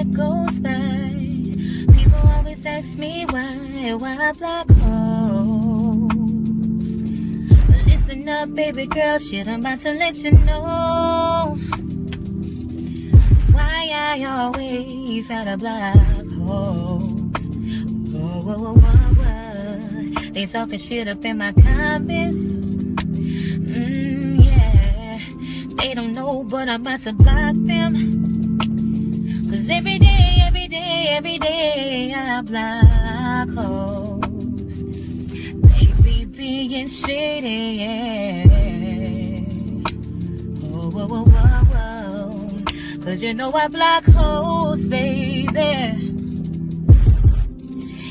goes by. People always ask me why I block hoes. Listen up, baby girl, shit, I'm about to let you know why I always gotta block hoes. Whoa. They talking shit up in my comments. Yeah, they don't know, but I'm about to block them. Cause every day, I block hoes. They be being shady, yeah. Whoa. Cause you know I block hoes, baby.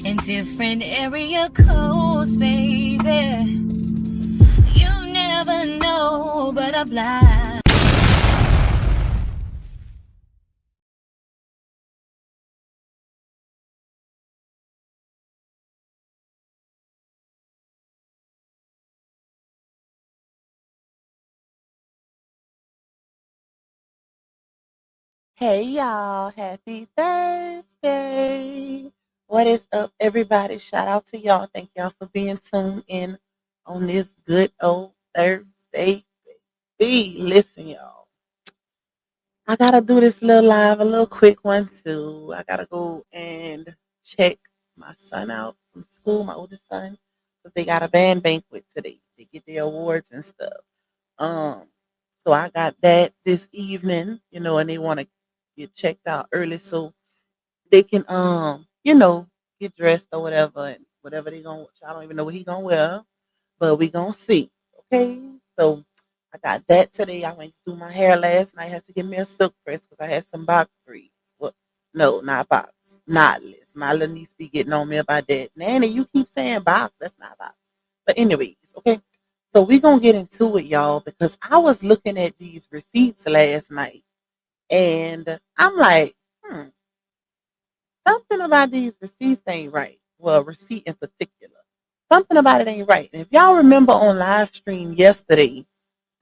In different area codes, baby. You never know, but I block. Hey y'all, happy Thursday. What is up, everybody? Shout out to y'all. Thank y'all for being tuned in on this good old Thursday. Listen, y'all. I gotta do this little live, a little quick one too. I gotta go and check my son out from school, my oldest son, because they got a band banquet today. They get their awards and stuff. Um, so I got that this evening, and they want to get checked out early so they can get dressed or whatever and whatever they gonna. I don't even know what he gonna wear, but we gonna see. Okay, so I got that today. I went to do my hair last night. I had to get me a silk press because I had some box braids. Well, no, not box, knotless. My little niece be getting on me about that. Nanny, you keep saying box. That's not box. But anyways, okay. So we gonna get into it, y'all, because I was looking at these receipts last night, and I'm like, something about these receipts ain't right. Well, receipt in particular. Something about it ain't right. And if y'all remember on live stream yesterday,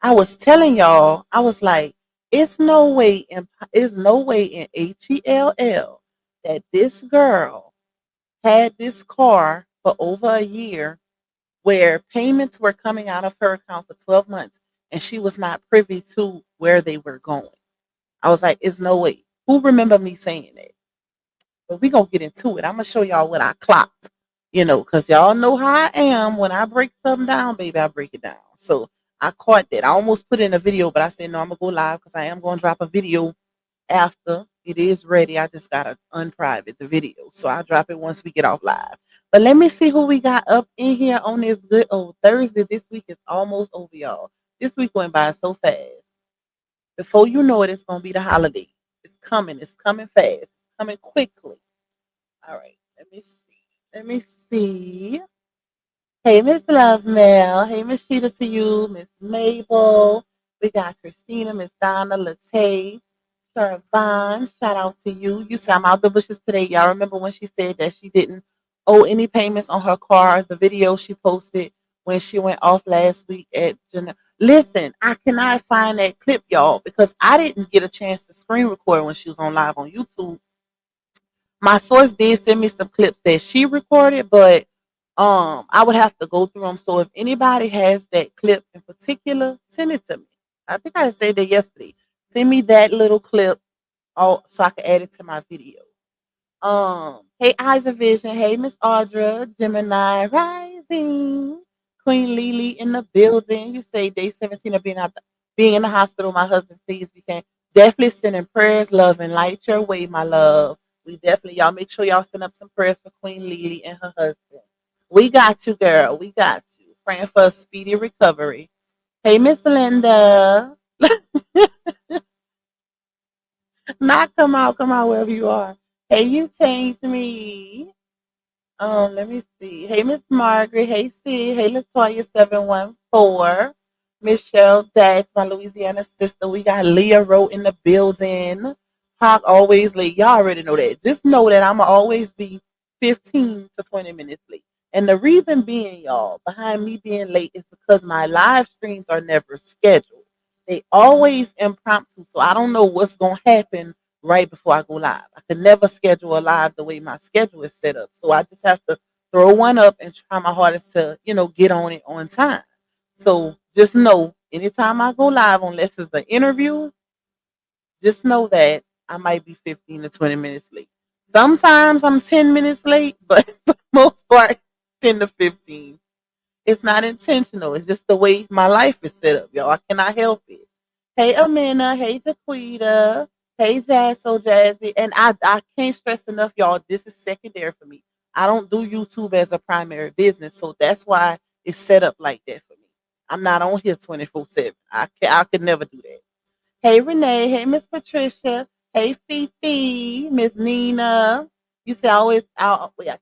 I was telling y'all, I was like, it's no way in HELL that this girl had this car for over a year where payments were coming out of her account for 12 months and she was not privy to where they were going. I was like, it's no way. Who remember me saying that? But we gonna get into it. I'm gonna show y'all what I clocked, because y'all know how I am. When I break something down, baby, I break it down. So I caught that. I almost put in a video, but I said no, I'm gonna go live because I am gonna drop a video after it is ready. I just gotta unprivate the video. So I'll drop it once we get off live. But let me see who we got up in here on this good old Thursday. This week is almost over, y'all. This week went by so fast. Before you know it, it's gonna be the holiday. It's coming. It's coming fast. It's coming quickly. All right. Let me see. Let me see. Hey, Miss Love Mel. Hey, Miss Sheeta to you. Miss Mabel. We got Christina, Miss Donna, Latay, Vaughn. Shout out to you. You said I'm out the bushes today. Y'all remember when she said that she didn't owe any payments on her car? The video she posted when she went off last week at Listen, I cannot find that clip, y'all, because I didn't get a chance to screen record when she was on live on YouTube. My source did send me some clips that she recorded, but I would have to go through them. So if anybody has that clip in particular, send it to me. I think I said that yesterday. Send me that little clip so I can add it to my video. Hey Eyes of Vision, hey Miss Audra, Gemini Rising, Queen Lily in the building. You say day 17 of being in the hospital. My husband, please, we can definitely sending prayers, love, and light your way, my love. We definitely, y'all make sure y'all send up some prayers for Queen Lily and her husband. We got you, girl. We got you. Praying for a speedy recovery. Hey, Miss Linda. Not come out wherever you are. Hey, you changed me. Let me see. Hey, Miss Margaret. Hey, C. Hey, Latoya 714. Michelle Dax, my Louisiana sister. We got Leah Rowe in the building. Hawk always late. Y'all already know that. Just know that I'ma always be 15 to 20 minutes late. And the reason being, y'all, behind me being late is because my live streams are never scheduled. They always impromptu. So I don't know what's gonna happen right before I go live. I could never schedule a live the way my schedule is set up. So I just have to throw one up and try my hardest to, get on it on time. So just know anytime I go live, unless it's an interview, just know that I might be 15 to 20 minutes late. Sometimes I'm 10 minutes late, but for the most part, 10 to 15. It's not intentional. It's just the way my life is set up, y'all. I cannot help it. Hey, Amina. Hey, Jaquita. Hey, Jazz, so jazzy. And I can't stress enough, y'all. This is secondary for me. I don't do YouTube as a primary business, so that's why it's set up like that for me. I'm not on here 24/7. I could never do that. Hey, Renee. Hey, Miss Patricia. Hey, Fifi. Miss Nina. You see, I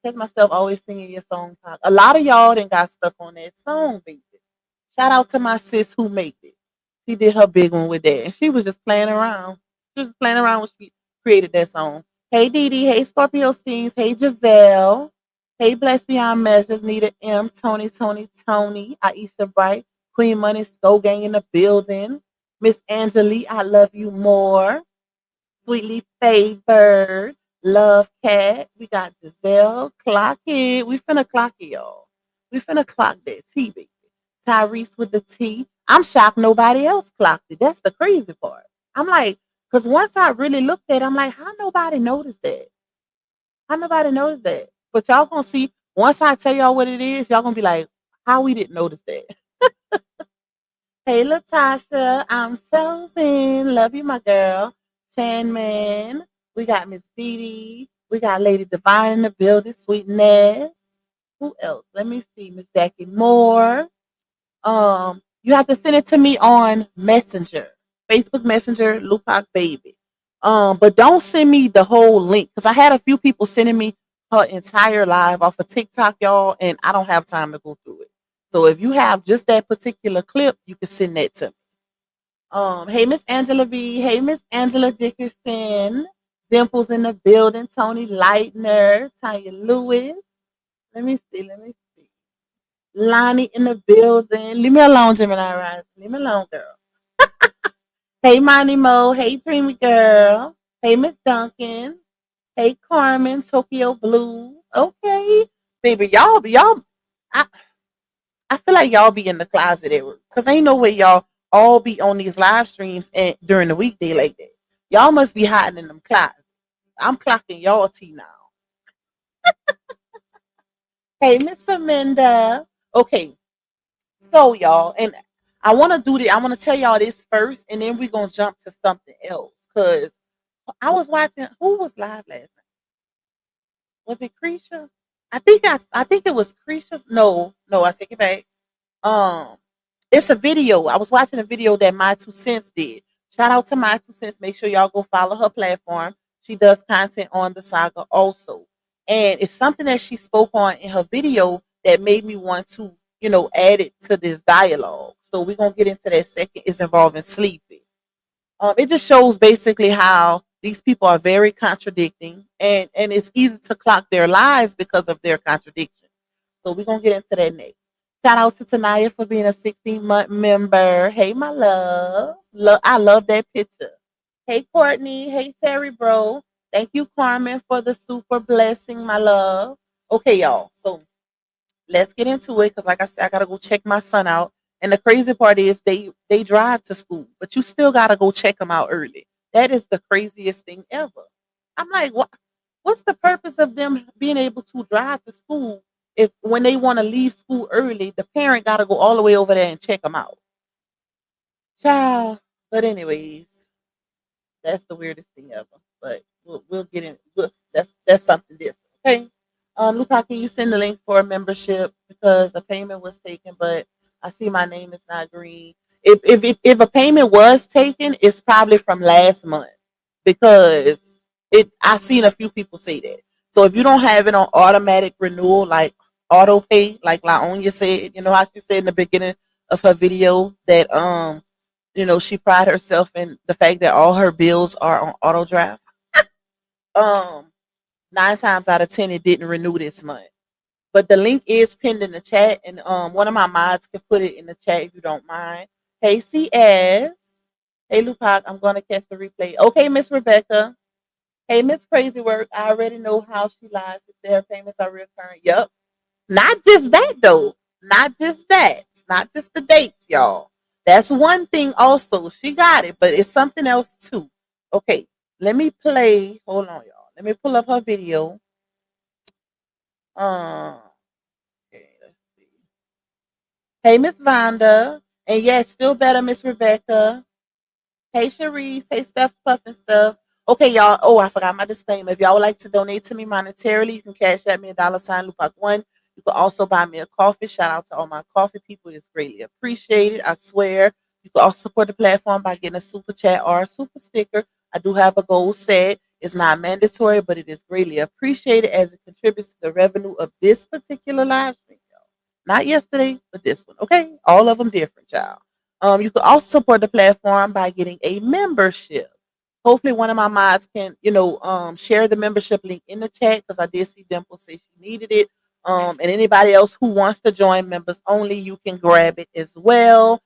catch myself always singing your song. A lot of y'all done got stuck on that song, baby. Shout out to my sis who made it. She did her big one with that. And she was just playing around. She was just playing around when she created that song. Hey, Dee Dee. Hey, Scorpio Scenes. Hey, Giselle. Hey, Blessed Beyond Measures. Nita M. Tony. Aisha Bright. Queen Money. Soul Gang in the building. Miss Angelique. I love you more. Sweetly Favored, Love Cat. We got Giselle, Clock It. We finna clock it, y'all. We finna clock that T, baby. Tyrese with the T. I'm shocked nobody else clocked it. That's the crazy part. I'm like, because once I really looked at it, I'm like, how nobody noticed that? How nobody noticed that? But y'all gonna see, once I tell y'all what it is, y'all gonna be like, how we didn't notice that? Hey, Latasha, I'm chosen. Love you, my girl. Chanman. We got Miss Dee Dee. We got Lady Divine in the building. Sweetness. Who else? Let me see. Miss Jackie Moore. You have to send it to me on Messenger, Facebook Messenger, Lupac Baby. But don't send me the whole link because I had a few people sending me her entire live off of TikTok, y'all, and I don't have time to go through it. So if you have just that particular clip, you can send that to me. Hey Miss Angela B, hey Miss Angela Dickerson, Dimples in the building, Tony Lightner, Tanya Lewis. Let me see. Lonnie in the building. Leave me alone, Gemini Rise. Leave me alone, girl. Hey Money Mo, hey Dreamy Girl. Hey Miss Duncan. Hey Carmen, Tokyo Blues. Okay. Baby, y'all I, I feel like y'all be in the closet at work. Cause ain't no way y'all all be on these live streams and during the weekday like that. Y'all must be hiding in them closets. I'm clocking y'all tea now. Hey, Miss Amanda. Okay, so y'all, and I want to do this. I want to tell y'all this first, and then we're gonna jump to something else. Cause I was watching. Who was live last night? Was it Creisha? I think it was Creisha's. No, I take it back. Um, it's a video. I was watching a video that My Two Cents did. Shout out to My Two Cents. Make sure y'all go follow her platform. She does content on the saga also. And it's something that she spoke on in her video that made me want to, add it to this dialogue. So we're gonna get into that second. It's involving sleeping. It just shows basically how these people are very contradicting, and it's easy to clock their lies because of their contradictions. So we're gonna get into that next. Shout out to Tanaya for being a 16-month member. Hey, my love. I love that picture. Hey, Courtney. Hey, Terry, bro. Thank you, Carmen, for the super blessing, my love. Okay, y'all. So let's get into it because like I said, I gotta go check my son out. And the crazy part is they drive to school, but you still gotta go check them out early. That is the craziest thing ever. I'm like, what's the purpose of them being able to drive to school if when they want to leave school early, the parent gotta go all the way over there and check them out? Child. But anyways, that's the weirdest thing ever. But we'll get in. That's something different. Okay. Luca, can you send the link for a membership because a payment was taken, but I see my name is not green. If a payment was taken, it's probably from last month because I seen a few people say that. So if you don't have it on automatic renewal, like auto pay, like Laonya said, how she said in the beginning of her video that she pride herself in the fact that all her bills are on auto draft. Um, 9 times out of 10, it didn't renew this month. But the link is pinned in the chat, and one of my mods can put it in the chat if you don't mind. Hey, CS. Hey, Lupac, I'm going to catch the replay. Okay, Miss Rebecca. Hey, Miss Crazy Work, I already know how she lies. She said her payments are recurring. Yep. Not just that though. Not just that. Not just the dates, y'all. That's one thing also. She got it, but it's something else too. Okay, let me play. Hold on, y'all. Let me pull up her video. Okay, let's see. Hey, Miss Vonda. And yes, feel better, Miss Rebecca. Hey, Sharice. Hey, Steph's Puff and Stuff. Okay, y'all. Oh, I forgot my disclaimer. If y'all would like to donate to me monetarily, you can cash at me $sign Lupac1. You can also buy me a coffee. Shout out to all my coffee people. It's greatly appreciated. I swear. You can also support the platform by getting a super chat or a super sticker. I do have a goal set. It's not mandatory, but it is greatly appreciated as it contributes to the revenue of this particular live stream. Not yesterday, but this one. Okay, all of them different, y'all. You can also support the platform by getting a membership. Hopefully, one of my mods can, share the membership link in the chat because I did see Dimple say she needed it. And anybody else who wants to join members only, you can grab it as well.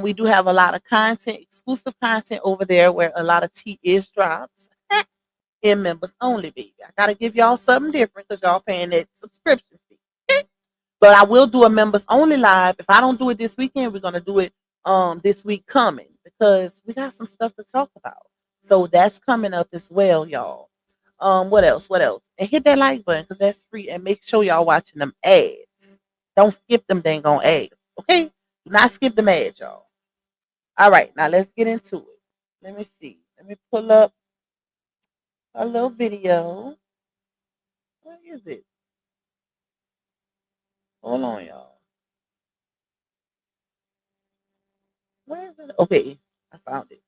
We do have a lot of content, exclusive content over there where a lot of tea is drops in members only, baby. I gotta give y'all something different because y'all paying that subscription fee. Okay? But I will do a members only live. If I don't do it this weekend, we're gonna do it this week coming because we got some stuff to talk about. So that's coming up as well, y'all. What else? What else? And hit that like button because that's free. And make sure y'all watching them ads. Don't skip them dang on ads. Okay? Do not skip them ads, y'all. All right, now let's get into it. Let me see. Let me pull up a little video. Where is it? Hold on, y'all. Where is it? Okay, I found it.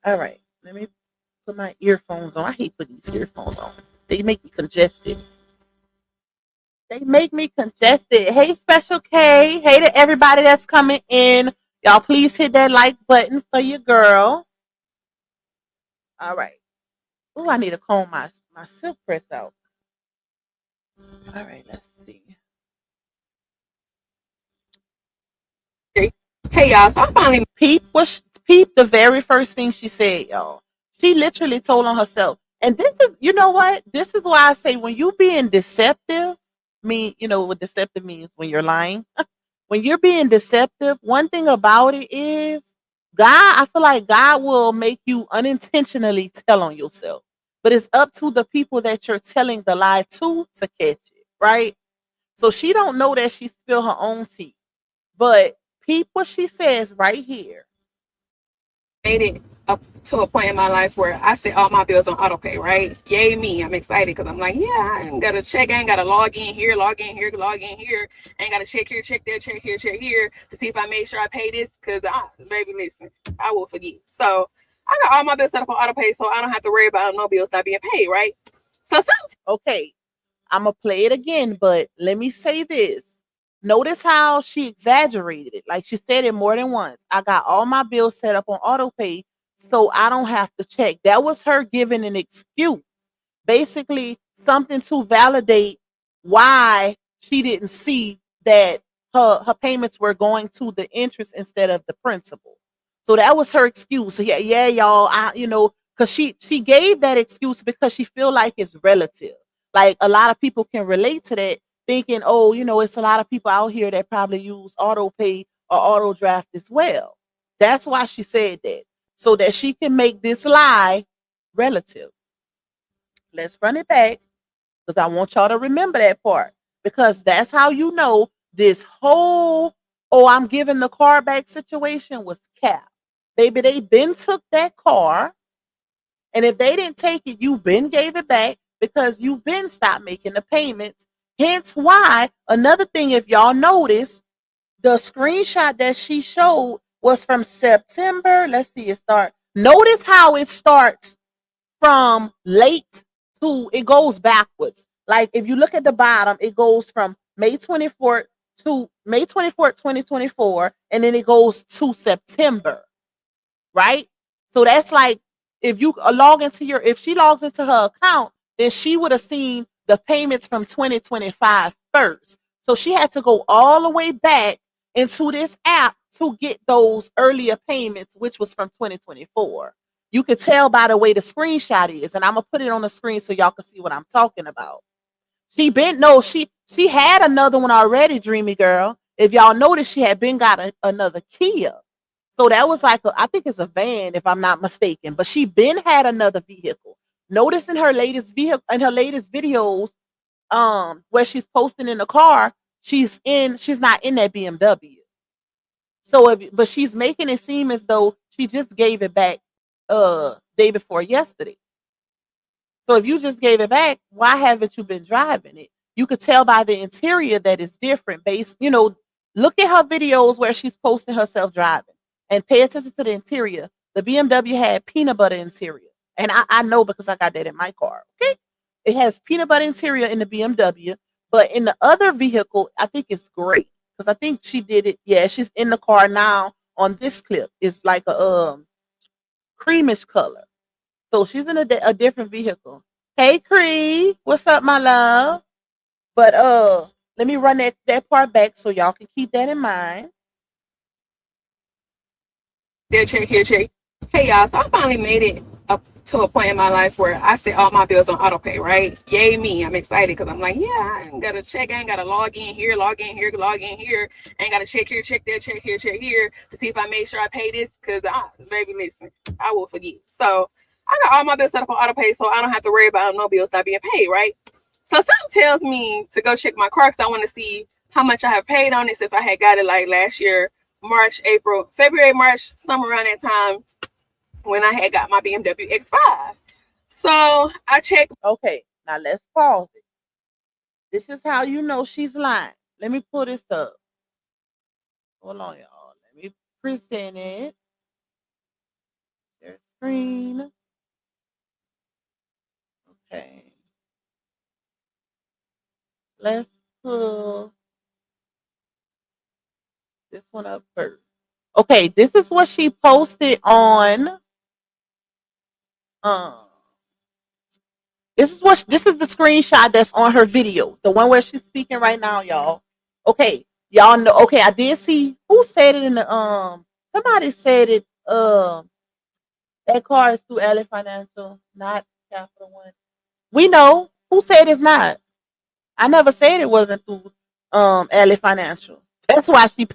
All right, let me put my earphones on. I hate putting these earphones on. They make me congested. They make me congested. Hey, Special K. Hey to everybody that's coming in. Y'all, please hit that like button for your girl. All right. Oh, I need to comb my silk press out. All right, let's see. Hey y'all, so I finally Peep the very first thing she said, y'all. She literally told on herself. And this is, you know what? This is why I say when you being deceptive, what deceptive means when you're lying. When you're being deceptive, one thing about it is I feel like God will make you unintentionally tell on yourself. But it's up to the people that you're telling the lie to catch it, right? So she don't know that she spilled her own tea. But peep what she says right here. made it up to a point in my life where I set all my bills on auto pay, right? Yay me. I'm excited because I'm like, yeah, I ain't got to check. I ain't got to log in here, log in here, log in here. I ain't got to check here, check there, check here, check here to see if I made sure I pay this because, baby, listen, I will forget. So I got all my bills set up on auto pay so I don't have to worry about no bills not being paid, right? So sometimes. Okay, I'm going to play it again, but let me say this. Notice how she exaggerated it. Like she said it more than once. I got all my bills set up on auto pay so I don't have to check. That was her giving an excuse. Basically, something to validate why she didn't see that her payments were going to the interest instead of the principal. So that was her excuse. So yeah, y'all. Because she gave that excuse because she feel like it's relative. Like a lot of people can relate to that, thinking, oh, it's a lot of people out here that probably use auto pay or auto draft as well. That's why she said that, so that she can make this lie relative. Let's run it back because I want y'all to remember that part because that's how you know this whole I'm giving the car back situation was capped. Baby, they been took that car, and if they didn't take it, you been gave it back because you been stopped making the payments. Hence why another thing, if y'all notice, the screenshot that she showed was from September. Let's see it start. Notice how it starts from late to it goes backwards. Like if you look at the bottom, it goes from May 24th to May 24th, 2024, and then it goes to September, right? So that's like if you if she logs into her account, then she would have seen the payments from 2025 first. So she had to go all the way back into this app to get those earlier payments, which was from 2024. You could tell by the way the screenshot is, and I'm gonna put it on the screen so y'all can see what I'm talking about. She had another one already, Dreamy Girl. If y'all noticed, she had been got another Kia. So that was like I think it's a van, if I'm not mistaken. But she been had another vehicle. Notice in her latest videos, where she's posting in the car, she's not in that BMW. So but she's making it seem as though she just gave it back day before yesterday. So if you just gave it back, why haven't you been driving it? You could tell by the interior that it's different based, look at her videos where she's posting herself driving and pay attention to the interior. The BMW had peanut butter interior. And I know because I got that in my car. Okay. It has peanut butter interior in the BMW, but in the other vehicle, I think it's gray. Because I think she did it. Yeah, she's in the car now on this clip. It's like a creamish color. So she's in a different vehicle. Hey Cree, what's up, my love? But let me run that part back so y'all can keep that in mind. There, check here, check. Hey y'all, so I finally made it up to a point in my life where I set all my bills on auto pay, right? Yay me. I'm excited because I'm like, yeah, I ain't gotta check, I ain't gotta log in here, log in here, log in here. I ain't gotta check here, check there, check here, check here to see if I made sure I pay this, because baby, listen, I will forget. So I got all my bills set up on auto pay, so I don't have to worry about no bills not being paid, right? So something tells me to go check my car because I want to see how much I have paid on it since I had got it like last year, March, April, February, March, somewhere around that time when I had got my BMW X5. So I checked. Okay, now let's pause it. This is how you know she's lying. Let me pull this up. Hold on, y'all. Let me present it. Their screen. Okay. Let's pull this one up first. Okay, this is what she posted on. This is the screenshot that's on her video, the one where she's speaking right now, y'all. Okay, y'all know. Okay, I did see who said it in the Somebody said it. That car is through LA Financial, not Capital One. We know who said it's not. I never said it wasn't through LA Financial. That's why she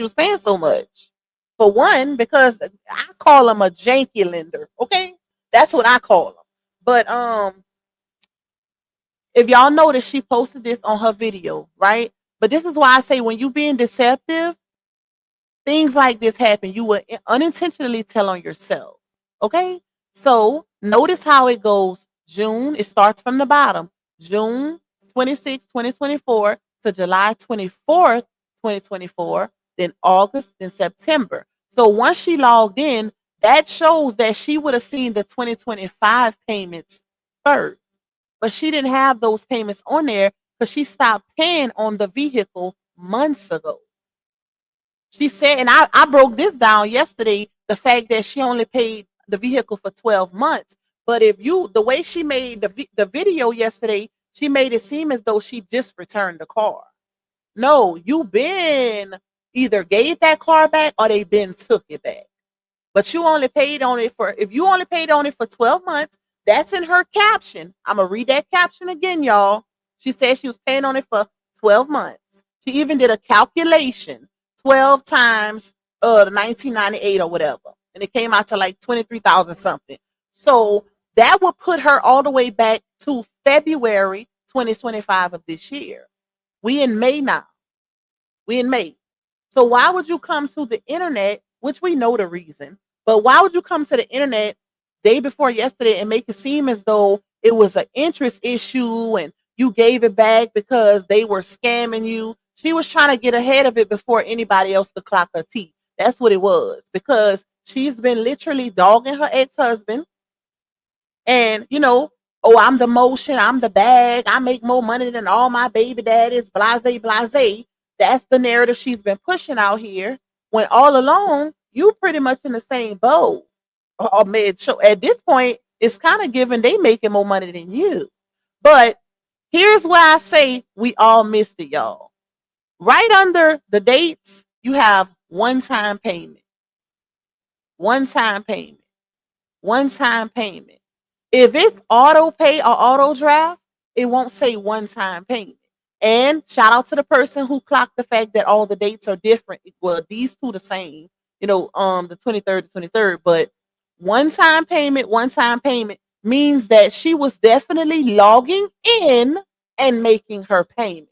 was paying so much. For one, because I call them a janky lender. Okay, that's what I call them. But if y'all notice, she posted this on her video, right? But this is why I say when you being deceptive, things like this happen. You will unintentionally tell on yourself. Okay, so notice how it goes. June, it starts from the bottom. June 26, 2024 to July 24th, 2024, then August, then September. So once she logged in, that shows that she would have seen the 2025 payments first. But she didn't have those payments on there because she stopped paying on the vehicle months ago. She said, and I broke this down yesterday, the fact that she only paid the vehicle for 12 months. But the way she made the video yesterday, she made it seem as though she just returned the car. No, you been either gave that car back or they been took it back. But you only paid on it if you only paid on it for 12 months, that's in her caption. I'm going to read that caption again, y'all. She said she was paying on it for 12 months. She even did a calculation, 12 times the 1998 or whatever. And it came out to like 23,000 something. So that would put her all the way back to February 2025 of this year. We in May now. We in May. So why would you come to the internet, which we know the reason, but why would you come to the internet day before yesterday and make it seem as though it was an interest issue and you gave it back because they were scamming you? She was trying to get ahead of it before anybody else could clock her teeth. That's what it was, because she's been literally dogging her ex-husband. And, oh, I'm the motion, I'm the bag, I make more money than all my baby daddies, blase, blase. That's the narrative she's been pushing out here, when all along, you pretty much in the same boat. Or at this point, it's kind of given they making more money than you. But here's why I say we all missed it, y'all. Right under the dates, you have one-time payment. One-time payment. one-time payment. If it's auto pay or auto draft, it won't say one-time payment. And shout out to the person who clocked the fact that all the dates are different. Well, these two the same, the 23rd to 23rd, but one-time payment means that she was definitely logging in and making her payment.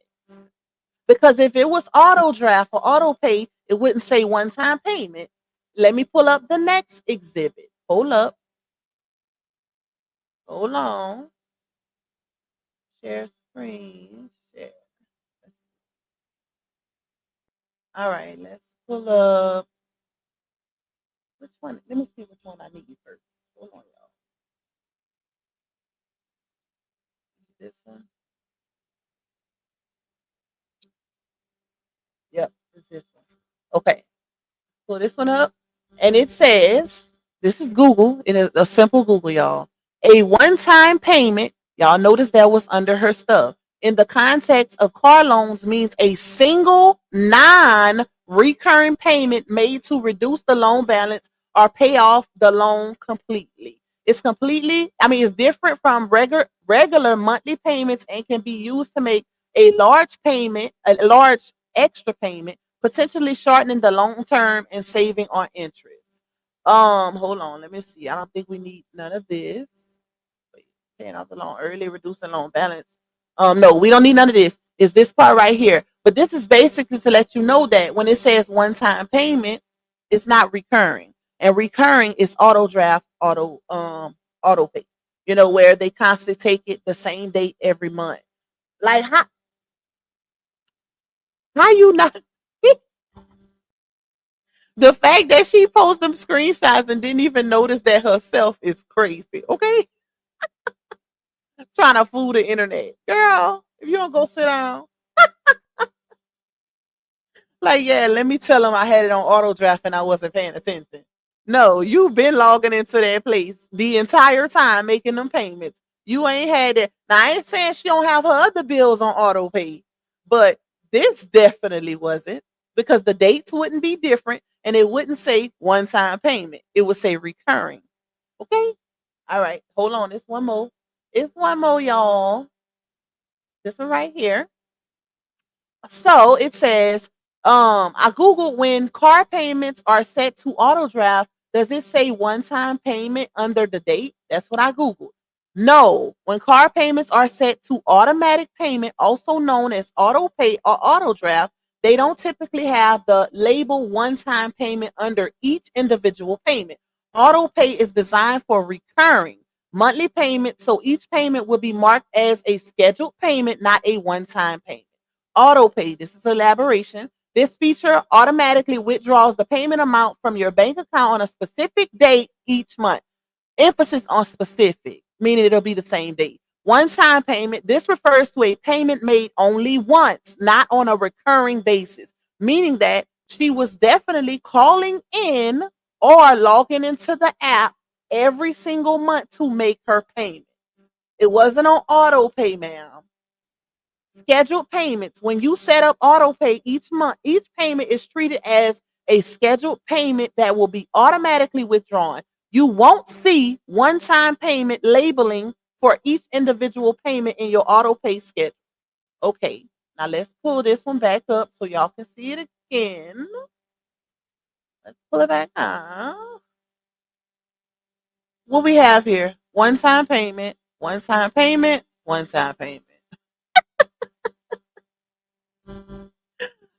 Because if it was auto draft or auto pay, it wouldn't say one-time payment. Let me pull up the next exhibit. Hold up. Hold on. Share screen. Share. All right, let's pull up. Which one? Let me see which one I need first. Hold on, y'all. This one? Yep, it's this one. Okay, pull this one up. And it says, this is Google. It is a simple Google, y'all. A one-time payment, y'all notice that was under her stuff. In the context of car loans means a single non-recurring payment made to reduce the loan balance or pay off the loan completely. It's different from regular monthly payments and can be used to make a large extra payment, potentially shortening the long term and saving on interest. Hold on, let me see. I don't think we need none of this. Wait, paying off the loan early, reducing loan balance. No, we don't need none of this. It's this part right here. But this is basically to let you know that when it says one-time payment, it's not recurring. And recurring is auto draft, auto pay. Where they constantly take it the same date every month. Like how you not the fact that she posted them screenshots and didn't even notice that herself is crazy. Okay, trying to fool the internet, girl. If you don't go sit down, like yeah, let me tell them I had it on auto draft and I wasn't paying attention. No, you've been logging into that place the entire time making them payments. You ain't had it. Now I ain't saying she don't have her other bills on auto pay, but this definitely wasn't because the dates wouldn't be different and it wouldn't say one time payment. It would say recurring. Okay. All right. Hold on. It's one more. It's one more, y'all. This one right here. So it says, I Googled when car payments are set to auto draft, does it say one time payment under the date? That's what I Googled. No, when car payments are set to automatic payment, also known as auto pay or auto draft, they don't typically have the label one time payment under each individual payment. Auto pay is designed for recurring monthly payment, so each payment will be marked as a scheduled payment, not a one time payment. Auto pay, this is elaboration. This feature automatically withdraws the payment amount from your bank account on a specific date each month. Emphasis on specific, meaning it'll be the same date. One-time payment, this refers to a payment made only once, not on a recurring basis, meaning that she was definitely calling in or logging into the app every single month to make her payment. It wasn't on auto pay, ma'am. Scheduled payments. When you set up auto pay each month, each payment is treated as a scheduled payment that will be automatically withdrawn. You won't see one-time payment labeling for each individual payment in your auto pay schedule. Okay, now let's pull this one back up so y'all can see it again. Let's pull it back up. What we have here? One-time payment, one-time payment, one-time payment.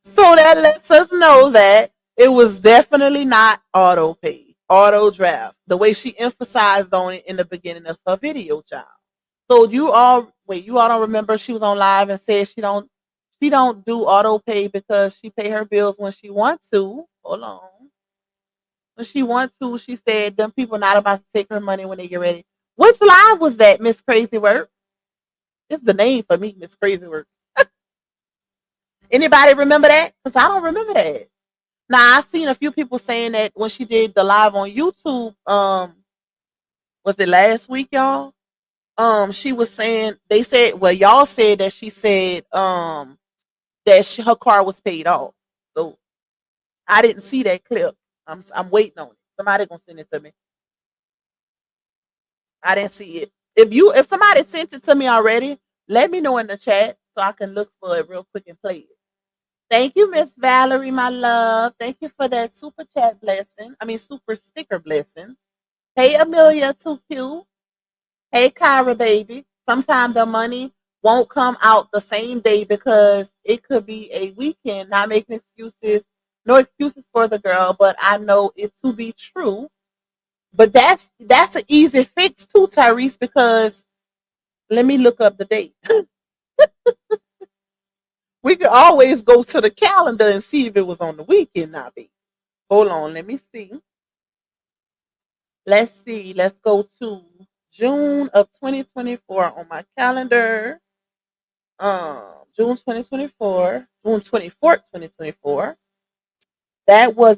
So that lets us know that it was definitely not auto pay, auto draft, the way she emphasized on it in the beginning of her video, child. So you all don't remember she was on live and said she don't do auto pay because she pay her bills when she wants to. Hold on. When she wants to, she said them people not about to take her money when they get ready. Which live was that, Miss Crazy Work? It's the name for me, Miss Crazy Work. Anybody remember that? Because I don't remember that. Now I've seen a few people saying that when she did the live on YouTube, was it last week, y'all? She was saying they said, well, y'all said that she said that her car was paid off. So I didn't see that clip. I'm waiting on it. Somebody gonna send it to me. I didn't see it. If somebody sent it to me already, let me know in the chat so I can look for it real quick and play it. Thank you, Miss Valerie, my love. Thank you for that super chat blessing. I mean, super sticker blessing. Hey, Amelia, too cute. Hey, Kyra, baby. Sometimes the money won't come out the same day because it could be a weekend. Not making excuses, no excuses for the girl, but I know it to be true. But that's an easy fix too, Tyrese, because let me look up the date. We could always go to the calendar and see if it was on the weekend, now, baby. Hold on, let me see. Let's see. Let's go to June of 2024 on my calendar. June 2024, June 24th, 2024. That was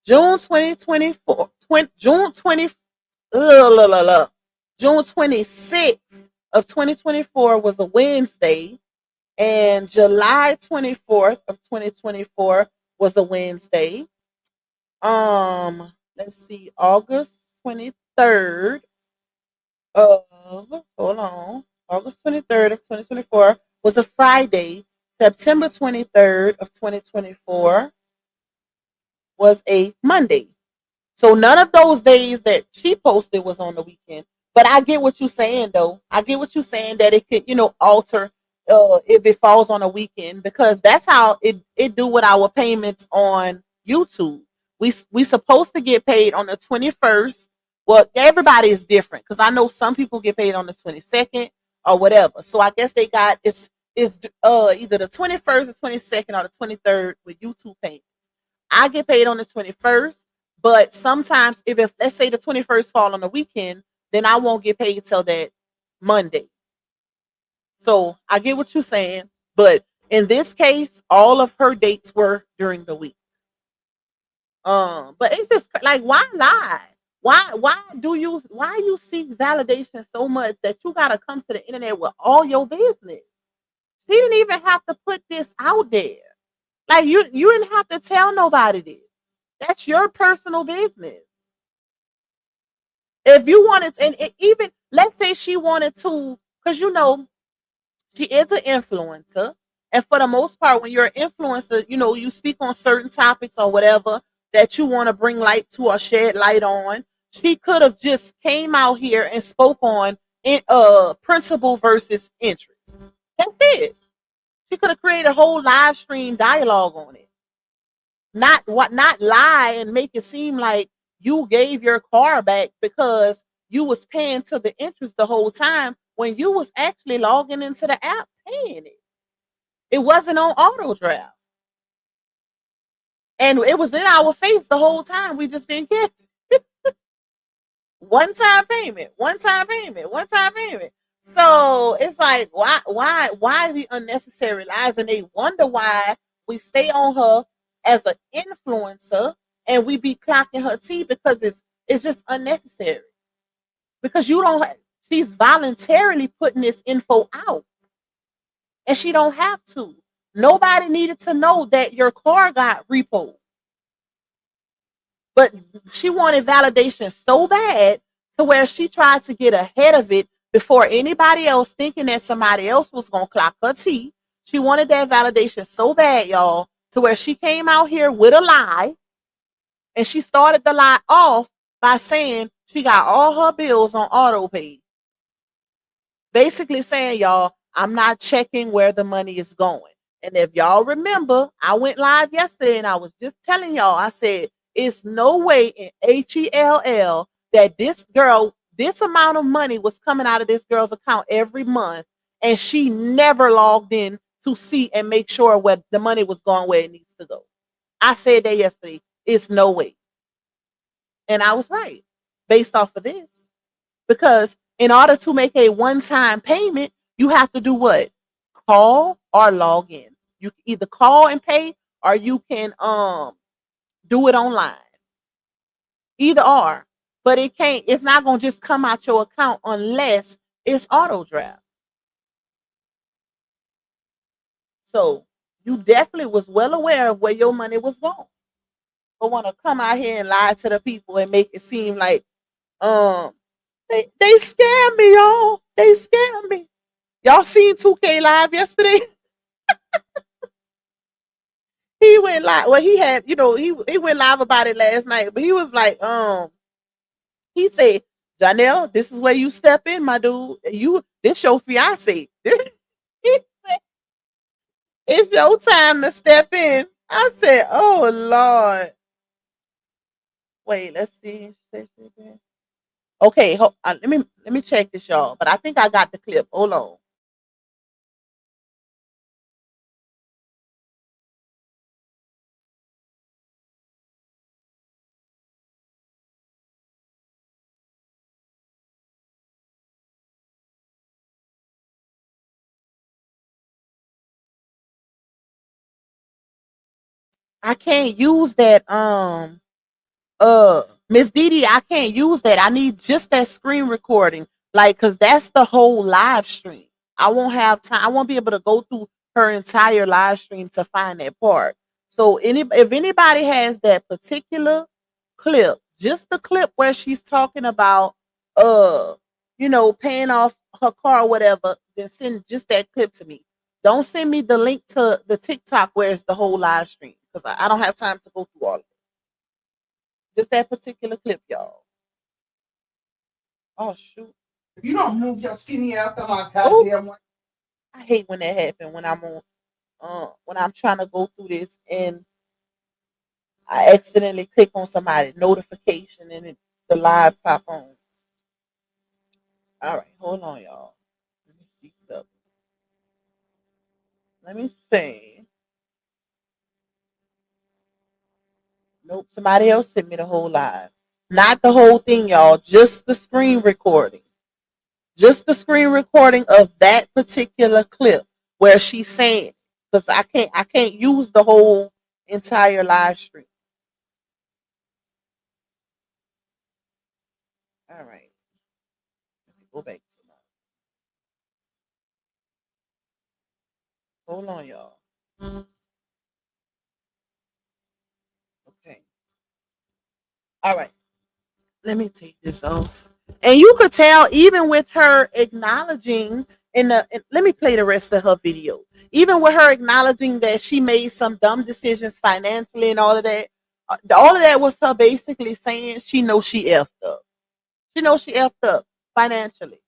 June 2024, June 20, June 26th of 2024 was a Wednesday, and July 24th of 2024 was a Wednesday. Let's see, August 23rd of hold on, August 23rd of 2024 was a Friday. September 23rd of 2024 was a Monday. So none of those days that she posted was on the weekend. But I get what you're saying, though. I get what you're saying, that it could, alter if it falls on a weekend, because that's how it do with our payments on YouTube. We supposed to get paid on the 21st. Well, everybody is different, because I know some people get paid on the 22nd or whatever. So I guess they got it's either the 21st, the 22nd, or the 23rd with YouTube payments. I get paid on the 21st, but sometimes if let's say the 21st fall on the weekend, then I won't get paid till that Monday. So I get what you're saying, but in this case, all of her dates were during the week. But it's just like, why lie? Why you seek validation so much that you gotta come to the internet with all your business? She didn't even have to put this out there. Like, you didn't have to tell nobody this. That's your personal business. If you wanted to, and even let's say she wanted to, because she is an influencer, and for the most part, when you're an influencer, you speak on certain topics or whatever that you want to bring light to or shed light on. She could have just came out here and spoke on principle versus interest. That's it. She could have created a whole live stream dialogue on it. Not lie and make it seem like you gave your car back because you was paying to the interest the whole time when you was actually logging into the app paying it. It wasn't on auto draft. And it was in our face the whole time. We just didn't get it. One time payment. So it's like, why the unnecessary lies? And they wonder why we stay on her as an influencer and we be clocking her tea, because it's just unnecessary. Because she's voluntarily putting this info out, and she don't have to. Nobody needed to know that your car got repoed. But she wanted validation so bad to where she tried to get ahead of it before anybody else, thinking that somebody else was going to clock her tea. She wanted that validation so bad, y'all, to where she came out here with a lie. And she started the lie off by saying she got all her bills on auto pay. Basically saying, y'all, I'm not checking where the money is going. And if y'all remember, I went live yesterday and I was just telling y'all, I said, it's no way in HELL that this amount of money was coming out of this girl's account every month, and she never logged in to see and make sure where the money was going where it needs to go. I said that yesterday. It's no way. And I was right based off of this. Because in order to make a one-time payment, you have to do what? Call or log in. You can either call and pay, or you can do it online. Either or. But it's not going to just come out your account unless it's auto draft. So you definitely was well aware of where your money was going. But want to come out here and lie to the people and make it seem like They scammed me, y'all. They scammed me. Y'all seen 2K live yesterday? He went live. Well, he had, he went live about it last night, but he was like, he said, Janelle, this is where you step in, my dude. This your fiance. It's your time to step in. I said, oh Lord. Wait, let's see. Okay, let me check this, y'all. But I think I got the clip. Hold on. I can't use that. Miss Didi, I can't use that. I need just that screen recording, like, because that's the whole live stream. I won't have time. I won't be able to go through her entire live stream to find that part. So if anybody has that particular clip, just the clip where she's talking about paying off her car or whatever, then send just that clip to me. Don't send me the link to the TikTok where it's the whole live stream, because I don't have time to go through all of it. Just that particular clip, y'all. Oh shoot! If you don't move your skinny ass to my goddamn way. I hate when that happens when I'm on when I'm trying to go through this and I accidentally click on somebody's notification and the live pop on. All right, hold on, y'all. Let me see something. Let me see. Nope, somebody else sent me the whole live. Not the whole thing, y'all. Just the screen recording. Just the screen recording of that particular clip where she's saying, because I can't use the whole entire live stream. All right, let me go back to my. Hold on, y'all. Okay. All right. Let me take this off. And you could tell even with her acknowledging let me play the rest of her video. Even with her acknowledging that she made some dumb decisions financially and all of that was her basically saying she knows she effed up. She knows she effed up financially.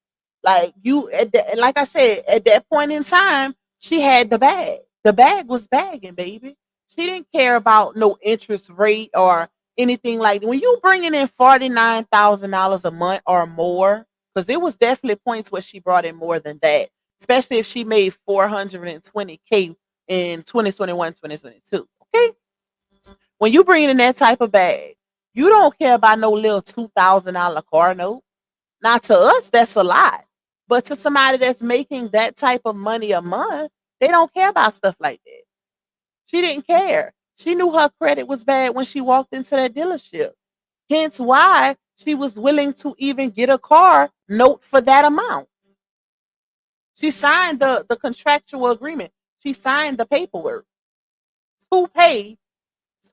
Like like I said, at that point in time, she had the bag. The bag was bagging, baby. She didn't care about no interest rate or anything like that. When you bringing in $49,000 a month or more, because it was definitely points where she brought in more than that, especially if she made 420K in 2021, 2022. Okay, when you bring in that type of bag, you don't care about no little $2,000 car note. Now, to us, that's a lot. But to somebody that's making that type of money a month, they don't care about stuff like that. She didn't care. She knew her credit was bad when she walked into that dealership. Hence why she was willing to even get a car note for that amount. She signed the contractual agreement. She signed the paperwork to pay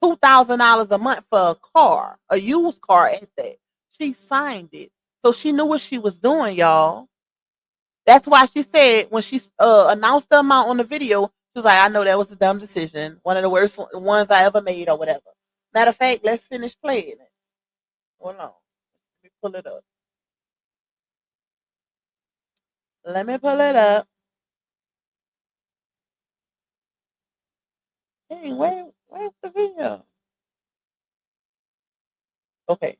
$2,000 a month for a car, a used car at that. She signed it. So she knew what she was doing, y'all. That's why she said when she announced the amount on the video, she was like, I know that was a dumb decision. One of the worst ones I ever made or whatever. Matter of fact, let's finish playing it. Hold on. Let me pull it up. Let me pull it up. Hey, where's the video? Okay.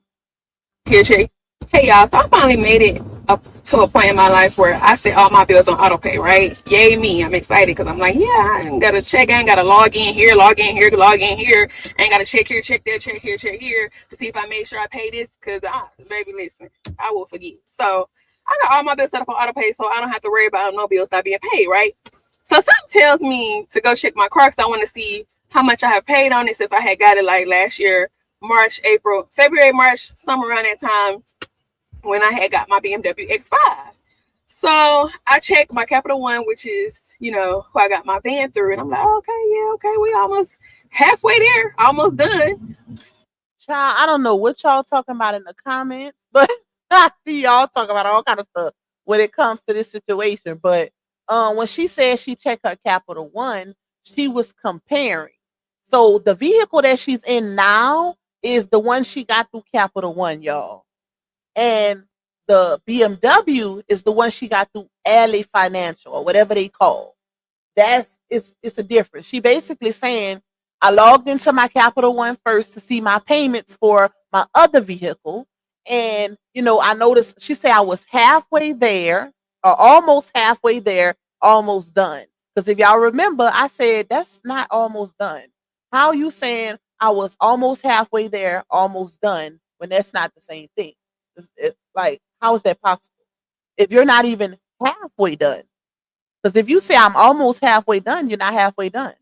Here, Shay. Hey, y'all. So I finally made it up to a point in my life where I set all my bills on auto pay, right? Yay, me. I'm excited because I'm like, yeah, I ain't got to check. I ain't got to log in here, log in here, log in here. I ain't got to check here, check there, check here, check here to see if I made sure I pay this because, baby, listen, I will forget. So I got all my bills set up on auto pay so I don't have to worry about no bills not being paid, right? So something tells me to go check my car because I want to see how much I have paid on it since I had got it like last year. March, April, February, March, somewhere around that time when I had got my BMW X5. So I checked my Capital One, which is, who I got my van through. And I'm like, okay, yeah, okay. We almost halfway there, almost done. Child, I don't know what y'all talking about in the comments, but I see y'all talking about all kind of stuff when it comes to this situation. But when she said she checked her Capital One, she was comparing. So the vehicle that she's in now is the one she got through Capital One, y'all. And the BMW is the one she got through Alley Financial or whatever they call. That's it's a difference. She basically saying I logged into my Capital One first to see my payments for my other vehicle. And I noticed she said I was halfway there or almost halfway there, almost done. Because if y'all remember, I said that's not almost done. How you saying I was almost halfway there, almost done when that's not the same thing? It's like, how is that possible? If you're not even halfway done. Because if you say I'm almost halfway done, you're not halfway done.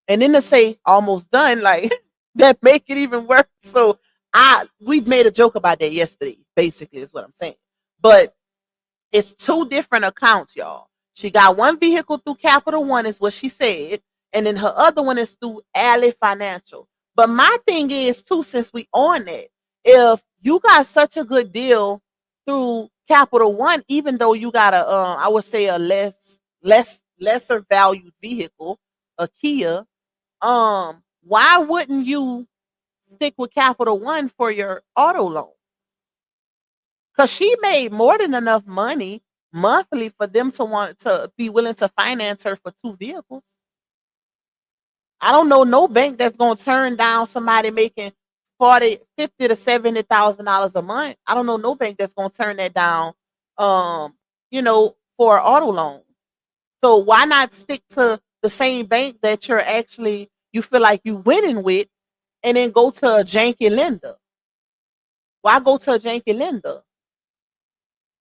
And then to say almost done, like that make it even worse. So we made a joke about that yesterday, basically, is what I'm saying. But it's two different accounts, y'all. She got one vehicle through Capital One, is what she said, and then her other one is through Alley Financial. But my thing is too, since we on it, if you got such a good deal through Capital One, even though you got I would say a lesser valued vehicle, a Kia, why wouldn't you stick with Capital One for your auto loan? Because she made more than enough money monthly for them to want to be willing to finance her for two vehicles. I don't know no bank that's gonna turn down somebody making 40, 50 to $70,000 a month. I don't know no bank that's gonna turn that down, for an auto loan. So why not stick to the same bank that you feel like you winning with, and then go to a janky lender? Why go to a janky lender?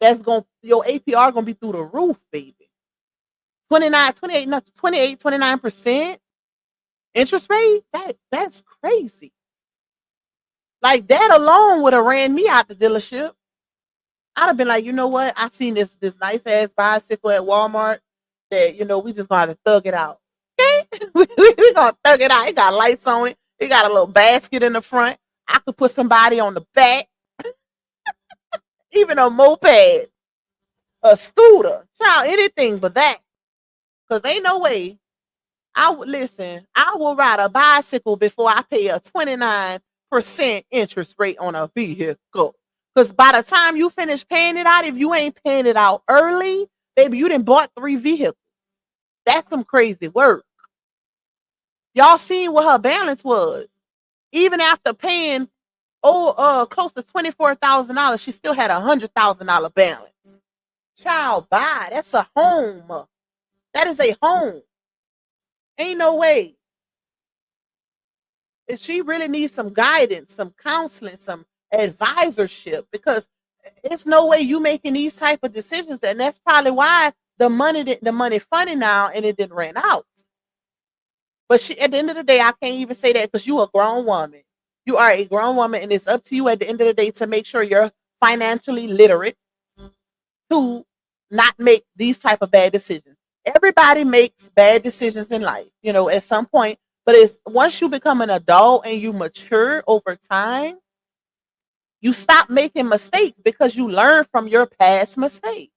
That's going your APR gonna be through the roof, baby. 29% interest rate. That's crazy. Like that alone would have ran me out the dealership. I'd have been like, you know what? I seen this nice ass bicycle at Walmart that we just gonna have to thug it out. Okay, we gonna thug it out. It got lights on it. It got a little basket in the front. I could put somebody on the back, even a moped, a scooter, child, anything but that. Cause ain't no way I would listen. I will ride a bicycle before I pay a 29% interest rate on a vehicle. Because by the time you finish paying it out, if you ain't paying it out early, baby, you done bought 3 vehicles. That's some crazy work. Y'all seen what her balance was. Even after paying close to $24,000, she still had $100,000 balance. Child, bye. That's a home. That is a home. Ain't no way. If she really needs some guidance, some counseling, some advisorship, because it's no way you making these type of decisions, and that's probably why the money funny now, and it didn't ran out. But she, at the end of the day, I can't even say that because you a grown woman. You are a grown woman, and it's up to you at the end of the day to make sure you're financially literate to not make these type of bad decisions. Everybody makes bad decisions in life, at some point. But it's once you become an adult and you mature over time, you stop making mistakes because you learn from your past mistakes.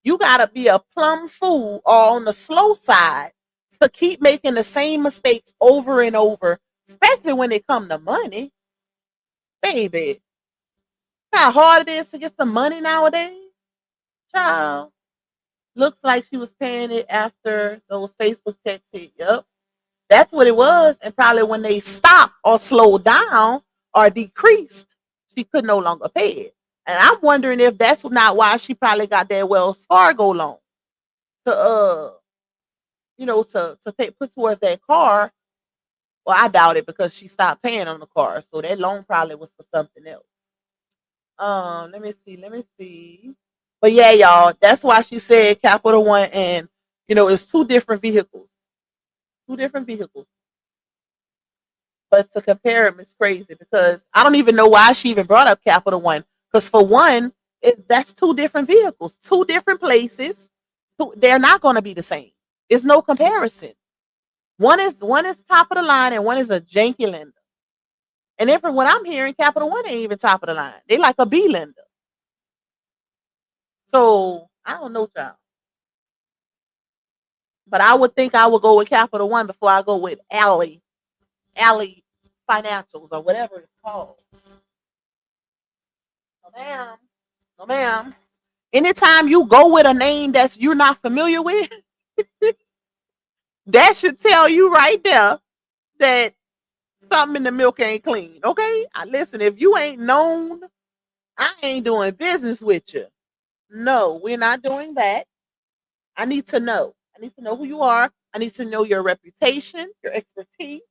You gotta be a plumb fool or on the slow side to keep making the same mistakes over and over, especially when it come to money. Baby, how hard it is to get some money nowadays. Child, looks like she was paying it after those Facebook checks hit. Yep. That's what it was. And probably when they stopped or slowed down or decreased, she could no longer pay it. And I'm wondering if that's not why she probably got that Wells Fargo loan to put towards that car. Well, I doubt it because she stopped paying on the car. So that loan probably was for something else. Let me see. But yeah, y'all, that's why she said Capital One, and it's two different vehicles. Two different vehicles. But to compare them is crazy because I don't even know why she even brought up Capital One. Because for one, that's two different vehicles, two different places. They're not going to be the same. It's no comparison. One is top of the line and one is a janky lender. And then from what I'm hearing, Capital One ain't even top of the line. They like a B lender. So I don't know, child. But I would think I would go with Capital One before I go with Alley Financials or whatever it's called. No, ma'am. No, ma'am. Anytime you go with a name that's you're not familiar with, that should tell you right there that something in the milk ain't clean. Okay? Listen, if you ain't known, I ain't doing business with you. No, we're not doing that. I need to know. I need to know who you are. I need to know your reputation, your expertise.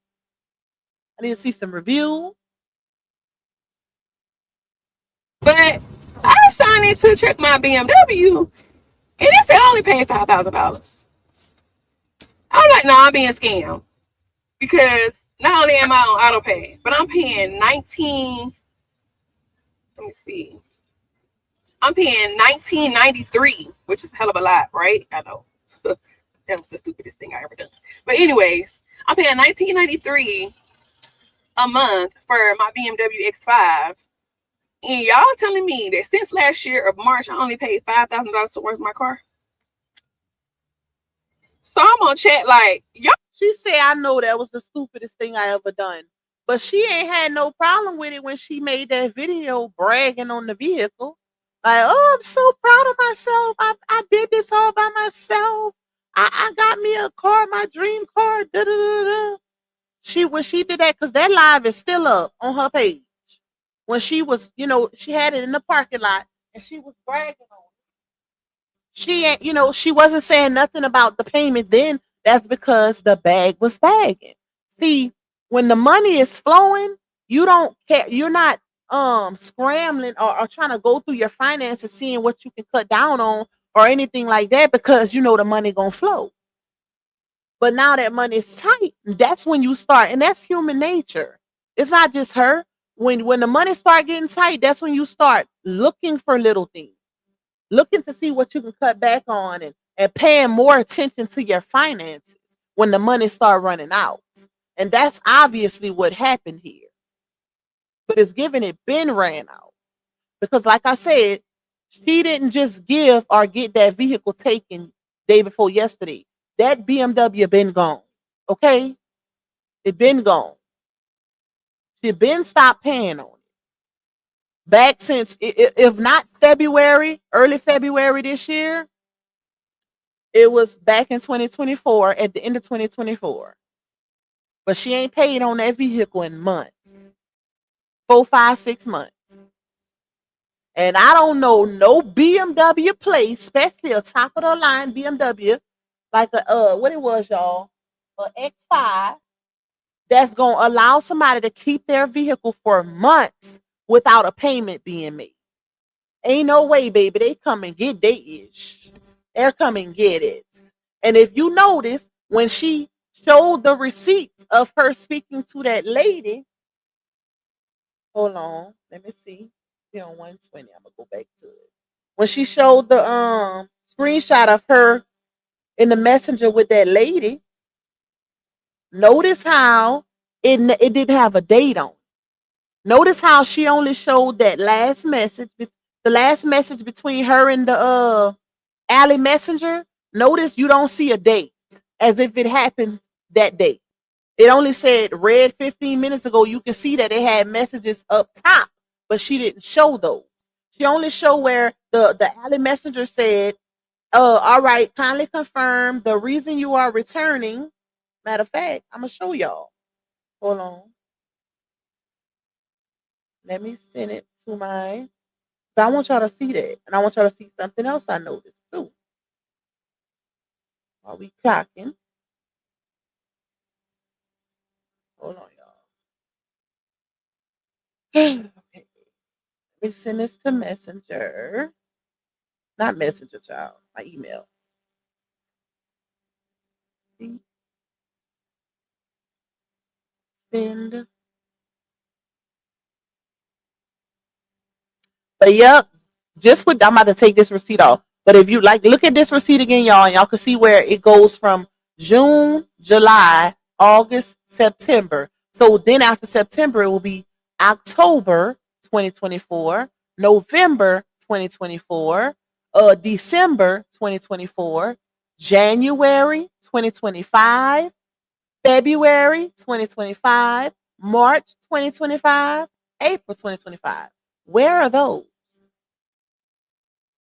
I need to see some reviews. But I signed in to check my BMW, and it said I only paid $5,000. I'm like, no, I'm being scammed because not only am I on auto pay, but I'm paying 19. Let me see. I'm paying $19.93, which is a hell of a lot, right? I know. That was the stupidest thing I ever done. But anyways, I'm paying $19.93 a month for my BMW X5. And y'all telling me that since last year of March, I only paid $5,000 towards my car? So I'm on chat like, y'all. She said, I know that was the stupidest thing I ever done. But she ain't had no problem with it when she made that video bragging on the vehicle. Like, oh, I'm so proud of myself. I did this all by myself. I got me a car, my dream car. Da, da, da, da. When she did that, because that live is still up on her page. When she was, she had it in the parking lot and she was bragging on it. She ain't, she wasn't saying nothing about the payment then. That's because the bag was bagging. See, when the money is flowing, you don't care. You're not scrambling or trying to go through your finances, seeing what you can cut down on or anything like that, because the money gonna flow. But now that money is tight, that's when you start, and that's human nature. It's not just her. When the money start getting tight, that's when you start looking for little things, looking to see what you can cut back on, and paying more attention to your finances when the money start running out. And that's obviously what happened here. But it's given it been ran out. Because like I said, she didn't just give or get that vehicle taken day before yesterday. That BMW been gone. Okay? It been gone. She been stopped paying on it. Back since, if not February, early February this year, it was back in 2024, at the end of 2024. But she ain't paid on that vehicle in months. 4, 5, 6 months. And I don't know no BMW place, especially a top of the line BMW, like what it was, y'all, a X5, that's gonna allow somebody to keep their vehicle for months without a payment being made. Ain't no way, baby. They come and get their ish. They're come and get it. And if you notice, when she showed the receipts of her speaking to that lady, hold on, let me see. Be on 120. I'm gonna go back to it. When she showed the screenshot of her in the messenger with that lady, notice how it didn't have a date on it. Notice how she only showed that last message, the last message between her and the Alley Messenger. Notice you don't see a date, as if it happened that day. It only said read 15 minutes ago. You can see that it had messages up top, but she didn't show those. She only showed where the Alley Messenger said, all right, kindly confirm the reason you are returning. Matter of fact, I'm going to show y'all. Hold on. Let me send it to my... So I want y'all to see that. And I want y'all to see something else I noticed too. While we clocking. Hold on, y'all. Okay. Let me send this to Messenger. Not Messenger, child. My email. Send. But yep, I'm about to take this receipt off. But if you look at this receipt again, y'all, and y'all can see where it goes from June, July, August, September. So then after September, it will be October 2024, November 2024, December 2024, January 2025, February 2025, March 2025, April 2025. Where are those?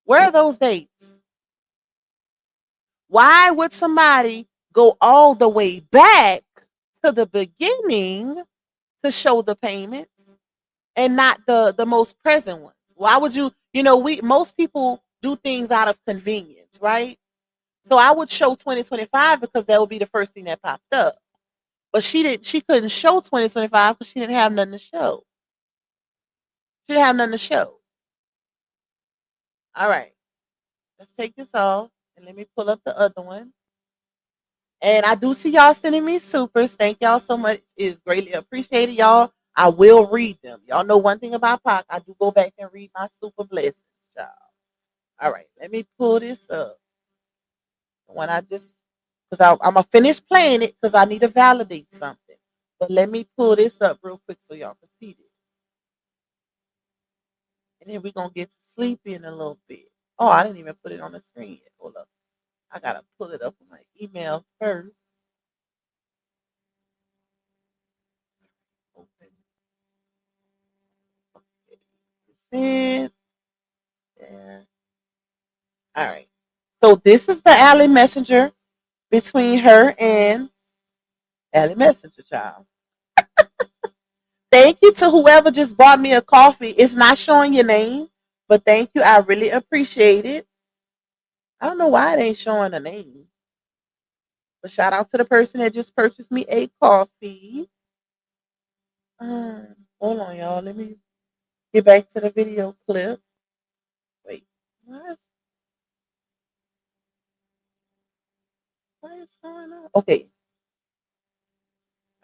Where are those dates? Why would somebody go all the way back to the beginning to show the payments and not the most present ones? Why would you, we most people do things out of convenience, right? So I would show 2025 because that would be the first thing that popped up. But she couldn't show 2025 because she didn't have nothing to show. She didn't have nothing to show. All right. Let's take this off and let me pull up the other one. And I do see y'all sending me supers. Thank y'all so much. It's greatly appreciated, y'all. I will read them. Y'all know one thing about Pac. I do go back and read my super blessings, y'all. All right, let me pull this up. When because I'm going to finish playing it because I need to validate something. But let me pull this up real quick so y'all can see this. And then we're going to get sleepy in a little bit. Oh, I didn't even put it on the screen yet. Hold up. I got to pull it up on my email first. Open. Okay. There. All right. So this is the Alley Messenger between her and Alley Messenger, child. Thank you to whoever just bought me a coffee. It's not showing your name, but thank you. I really appreciate it. I don't know why it ain't showing a name. But shout out to the person that just purchased me a coffee. Hold on, y'all. Let me get back to the video clip. Wait, what is going on? Okay.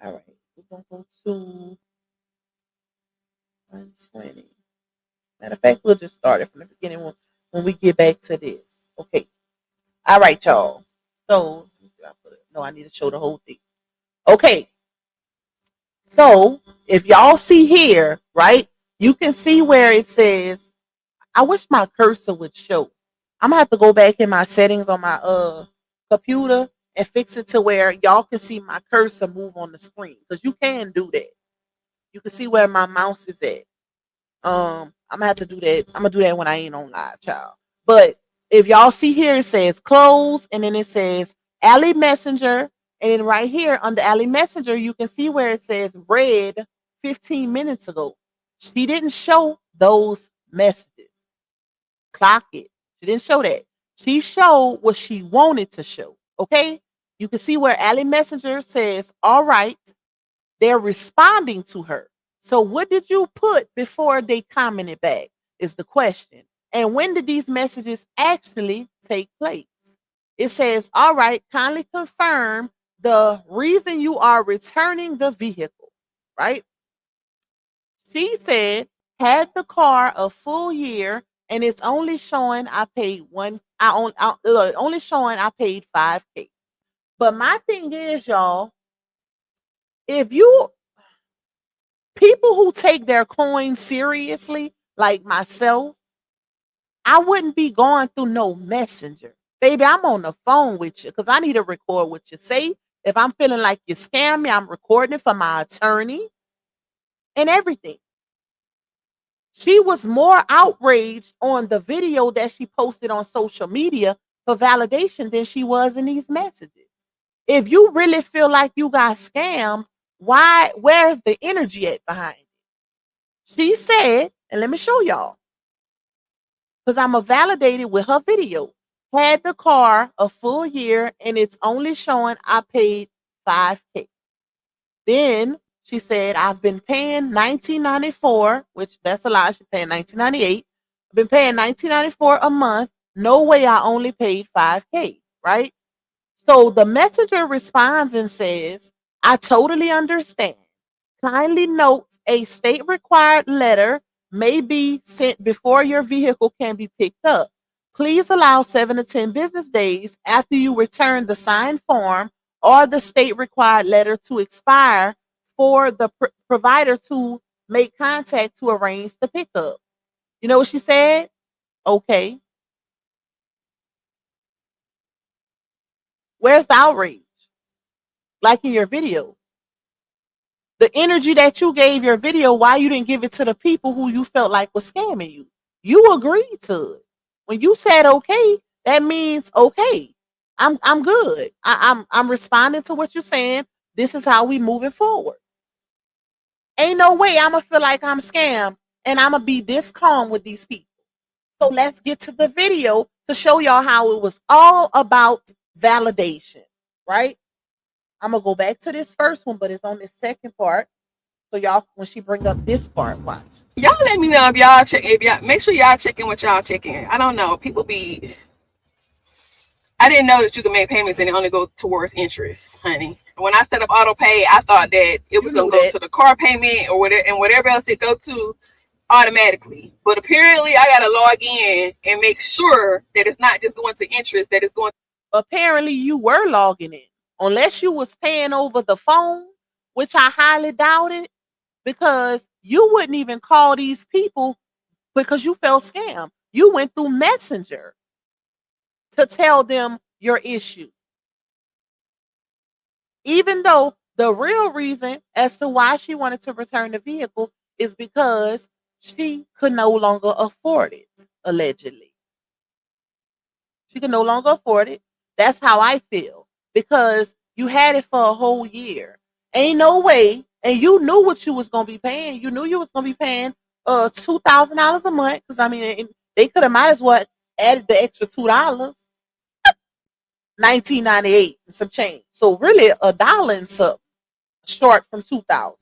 All right. We're going to go to 120. Matter of fact, we'll just start it from the beginning when we get back to this. Okay. All right, y'all. So, I need to show the whole thing. Okay. So, if y'all see here, right, you can see where it says, I wish my cursor would show. I'm going to have to go back in my settings on my computer and fix it to where y'all can see my cursor move on the screen. Because you can do that. You can see where my mouse is at. I'm gonna have to do that. I'm gonna do that when I ain't on live, child. But if y'all see here, it says close, and then it says Alley Messenger, and then right here under Alley Messenger, you can see where it says read 15 minutes ago. She didn't show those messages. Clock it. She didn't show that. She showed what she wanted to show. Okay, you can see where Alley Messenger says, "All right." They're responding to her. So what did you put before they commented back is the question. And when did these messages actually take place? It says, all right, kindly confirm the reason you are returning the vehicle, right? She said, had the car a full year and it's only showing I paid only showing I paid $5,000. But my thing is, y'all, if you people who take their coins seriously, like myself, I wouldn't be going through no messenger. Baby, I'm on the phone with you because I need to record what you say. If I'm feeling like you scam me, I'm recording it for my attorney and everything. She was more outraged on the video that she posted on social media for validation than she was in these messages. If you really feel like you got scammed, where's the energy at behind it? She said, and let me show y'all, because I'm a validated with her video. Had the car a full year and it's only showing I paid $5,000. Then she said, I've been paying $19.94, which that's a lie. She's paying $19.98. I've been paying $19.94 a month. No way I only paid $5,000, right? So the messenger responds and says, I totally understand. Kindly note a state required letter may be sent before your vehicle can be picked up. Please allow 7 to 10 business days after you return the signed form or the state required letter to expire for the provider to make contact to arrange the pickup. You know what she said? Okay. Where's the outrage? Like in your video. The energy that you gave your video, why you didn't give it to the people who you felt like was scamming you? You agreed to it. When you said okay, that means okay. I'm good. I'm responding to what you're saying. This is how we moving forward. Ain't no way I'ma feel like I'm scammed and I'ma be this calm with these people. So let's get to the video to show y'all how it was all about validation, right? I'm gonna go back to this first one, but it's on this second part. So y'all, when she bring up this part, watch. Y'all let me know if y'all check. If y'all make sure y'all checking what y'all checking. I don't know. People be. I didn't know that you could make payments and it only go towards interest, honey. When I set up auto pay, I thought that it was gonna go to the car payment or whatever, and whatever else it go to automatically. But apparently, I gotta log in and make sure that it's not just going to interest. That it's going. Apparently, you were logging in, unless you was paying over the phone, which I highly doubted, because you wouldn't even call these people because you felt scammed. You went through Messenger to tell them your issue. Even though the real reason as to why she wanted to return the vehicle is because she could no longer afford it, allegedly. She could no longer afford it. That's how I feel. Because you had it for a whole year. Ain't no way. And you knew what you was gonna be paying. You knew you was gonna be paying $2,000 a month. Because I mean they could have might as well added the extra $2. $19.98 and some change. So really $1 and something short from 2,000.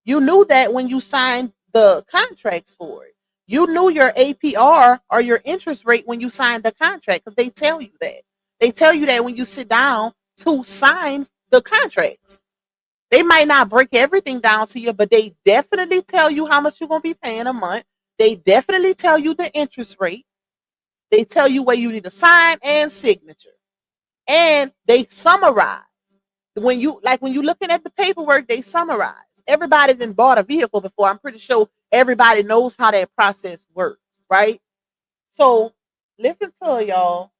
You knew that when you signed the contracts for it. You knew your APR or your interest rate when you signed the contract because they tell you that. They tell you that when you sit down to sign the contracts. They might not break everything down to you, but they definitely tell you how much you're going to be paying a month. They definitely tell you the interest rate. They tell you where you need to sign and signature. And they summarize. When you're looking at the paperwork, they summarize. Everybody that bought a vehicle before. I'm pretty sure everybody knows how that process works, right? So listen to her, y'all.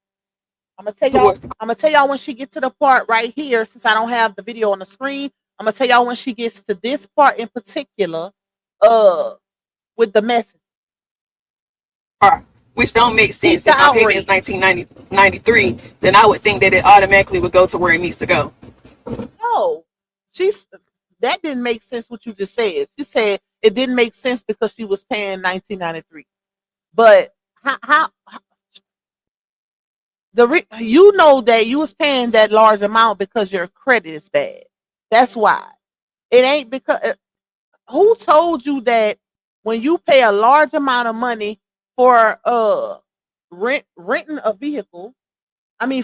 I'm gonna tell y'all when she gets to the part right here, since I don't have the video on the screen. I'm gonna tell y'all when she gets to this part in particular, with the message. Which don't make sense. If my payment is 1993, then I would think that it automatically would go to where it needs to go. No, that didn't make sense what you just said. She said it didn't make sense because she was paying 1993. But how you know that you was paying that large amount because your credit is bad. That's why. It ain't because who told you that when you pay a large amount of money for renting a vehicle,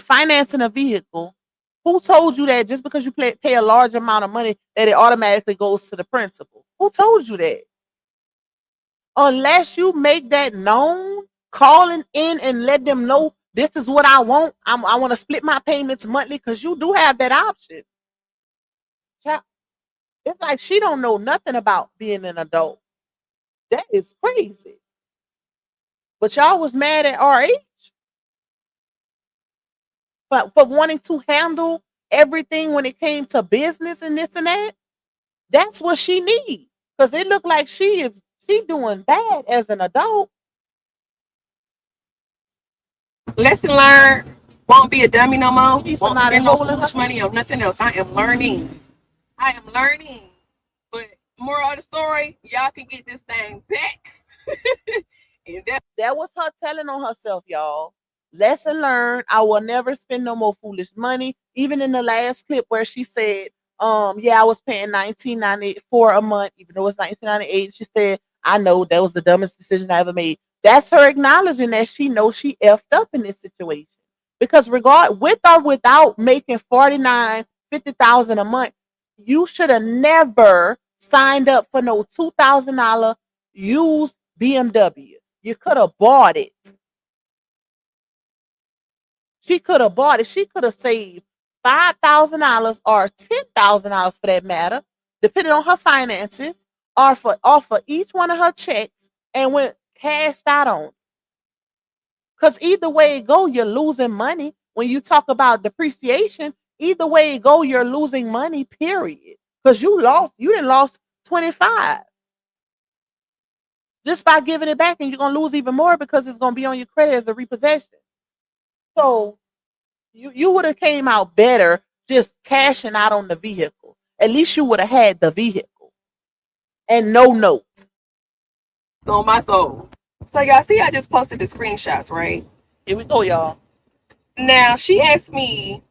financing a vehicle, who told you that just because you pay a large amount of money that it automatically goes to the principal? Who told you that? Unless you make that known, calling in and let them know this is what I want. I want to split my payments monthly because you do have that option. It's like she don't know nothing about being an adult. That is crazy. But y'all was mad at RH for wanting to handle everything when it came to business and this and that. That's what she needs. Because it looked like she doing bad as an adult. Lesson learned. Won't be a dummy no more. Won't spend no foolish money on nothing else. I am learning. But moral of the story, y'all can get this thing back. And that was her telling on herself, y'all. Lesson learned. I will never spend no more foolish money. Even in the last clip where she said, yeah, I was paying $19.94 a month, even though it's $19.98. She said, I know that was the dumbest decision I ever made. That's her acknowledging that she knows she effed up in this situation. Because with or without making $49,000-$50,000 a month, you should have never signed up for no $2,000 used BMW. You could have bought it. She could have bought it. She could have saved $5,000 or $10,000 for that matter, depending on her finances, off of each one of her checks and went cashed out on. Because either way it go, you're losing money. When you talk about depreciation, either way it go, you're losing money, period. Because you didn't lost 25 just by giving it back, and you're gonna lose even more because it's gonna be on your credit as a repossession. So you would have came out better just cashing out on the vehicle. At least you would have had the vehicle and no note. On my soul. So y'all see, I just posted the screenshots, right? Here we go, y'all. Now she asked me,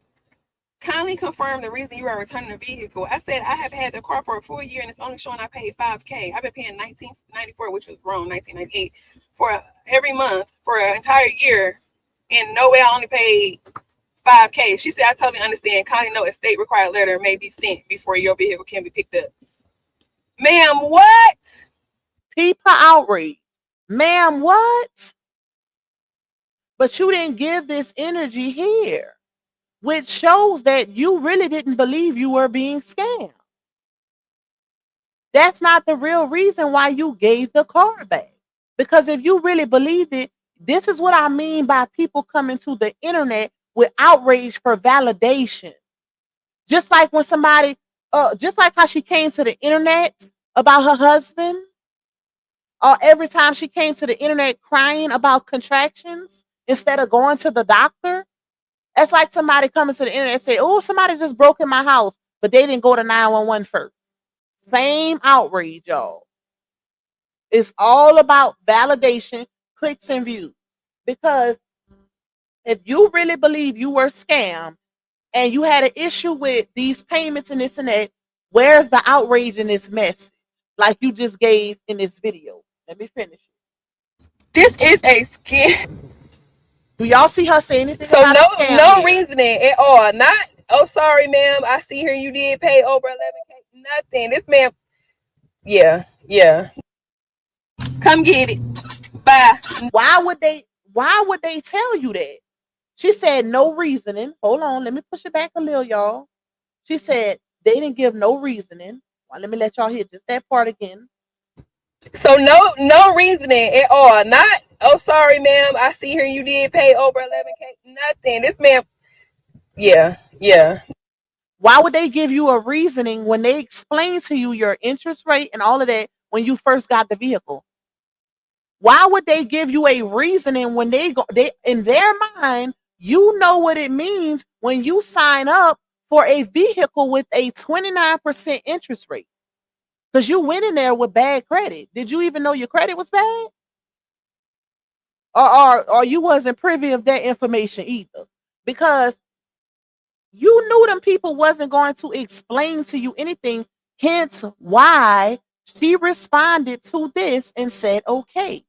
kindly confirm the reason you are returning the vehicle. I said I have had the car for a full year and it's only showing I paid $5K. I've been paying $19.94, which was wrong, $19.98 for every month for an entire year, and no way I only paid $5K. She said I totally understand. Kindly note a state required letter may be sent before your vehicle can be picked up. Ma'am, what? People outrage. Ma'am, what? But you didn't give this energy here, which shows that you really didn't believe you were being scammed. That's not the real reason why you gave the car back. Because if you really believed it, this is what I mean by people coming to the internet with outrage for validation. Just like when somebody, just like how she came to the internet about her husband, or every time she came to the internet crying about contractions instead of going to the doctor. It's like somebody coming to the internet and say, oh, somebody just broke in my house, but they didn't go to 911 first. Same outrage, y'all. It's all about validation, clicks, and views. Because if you really believe you were scammed and you had an issue with these payments and this and that, where's the outrage in this message? Like you just gave in this video. Let me finish. This is a scam. Do y'all see her say anything So about a scam no here? reasoning at all. Not, oh, sorry, ma'am, I see here you did pay over 11K. Nothing. This man, yeah. Come get it. Bye. Why would they tell you that? She said no reasoning. Hold on, let me push it back a little, y'all. She said they didn't give no reasoning. Well, let me let y'all hear just that part again. So no reasoning at all. Not, oh, sorry, ma'am, I see here you did pay over 11K. Nothing. This man, yeah. Why would they give you a reasoning when they explain to you your interest rate and all of that when you first got the vehicle? Why would they give you a reasoning when they in their mind, you know what it means when you sign up for a vehicle with a 29% interest rate? Because you went in there with bad credit. Did you even know your credit was bad? Or you wasn't privy of that information either? Because you knew them people wasn't going to explain to you anything. Hence why she responded to this and said, okay.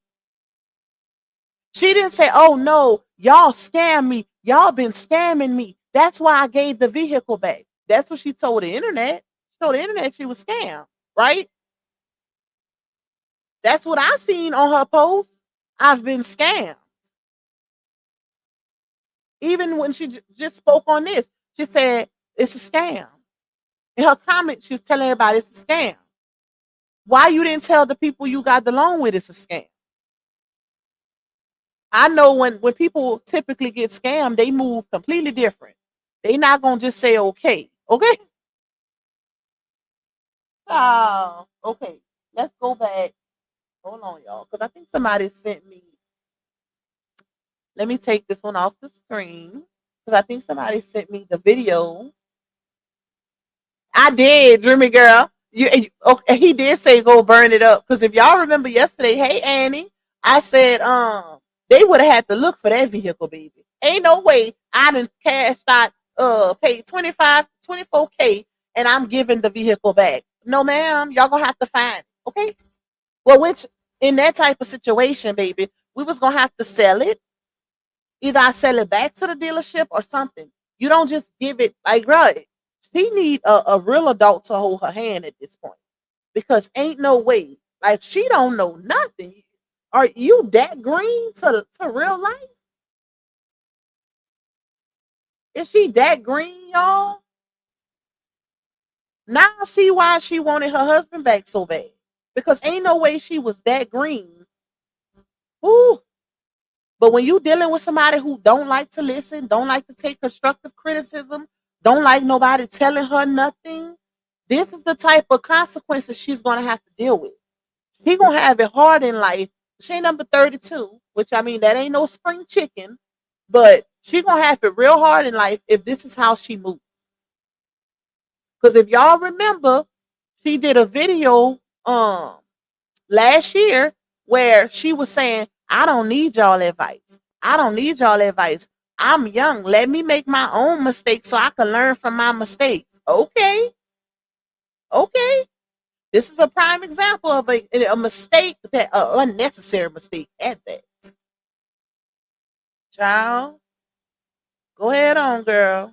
She didn't say, oh no, y'all scam me. Y'all been scamming me. That's why I gave the vehicle back. That's what she told the internet. She told the internet she was scammed, right? That's what I seen on her post. I've been scammed. Even when she just spoke on this, she said it's a scam. In her comment, she's telling everybody it's a scam. Why you didn't tell the people you got the loan with it's a scam? I know when people typically get scammed, they move completely different. They not gonna just say okay. Okay. Oh, okay. Let's go back. Hold on, y'all. Because I think somebody sent me. Let me take this one off the screen. Because I think somebody sent me the video. I did, Dreamy Girl. Okay, he did say go burn it up. Because if y'all remember yesterday, hey Annie, I said they would have had to look for that vehicle, baby. Ain't no way I done cashed out paid 24K and I'm giving the vehicle back. No, ma'am, y'all gonna have to find it, okay? Well, which in that type of situation, baby, we was gonna have to sell it. Either I sell it back to the dealership or something. You don't just give it like right. She need a real adult to hold her hand at this point. Because ain't no way. Like she don't know nothing. Are you that green to real life? Is she that green, y'all? Now I see why she wanted her husband back so bad. because ain't no way she was that green. Ooh. But when you dealing with somebody who don't like to listen, don't like to take constructive criticism, don't like nobody telling her nothing, this is the type of consequences she's gonna have to deal with. She gonna have it hard in life. She ain't number 32, which I mean that ain't no spring chicken, but she gonna have it real hard in life if this is how she moves. Because if y'all remember, she did a video last year where she was saying, I don't need y'all advice. I don't need y'all advice. I'm young. Let me make my own mistakes so I can learn from my mistakes. Okay. Okay. This is a prime example of a mistake, that an unnecessary mistake at that. Child, go ahead on, girl.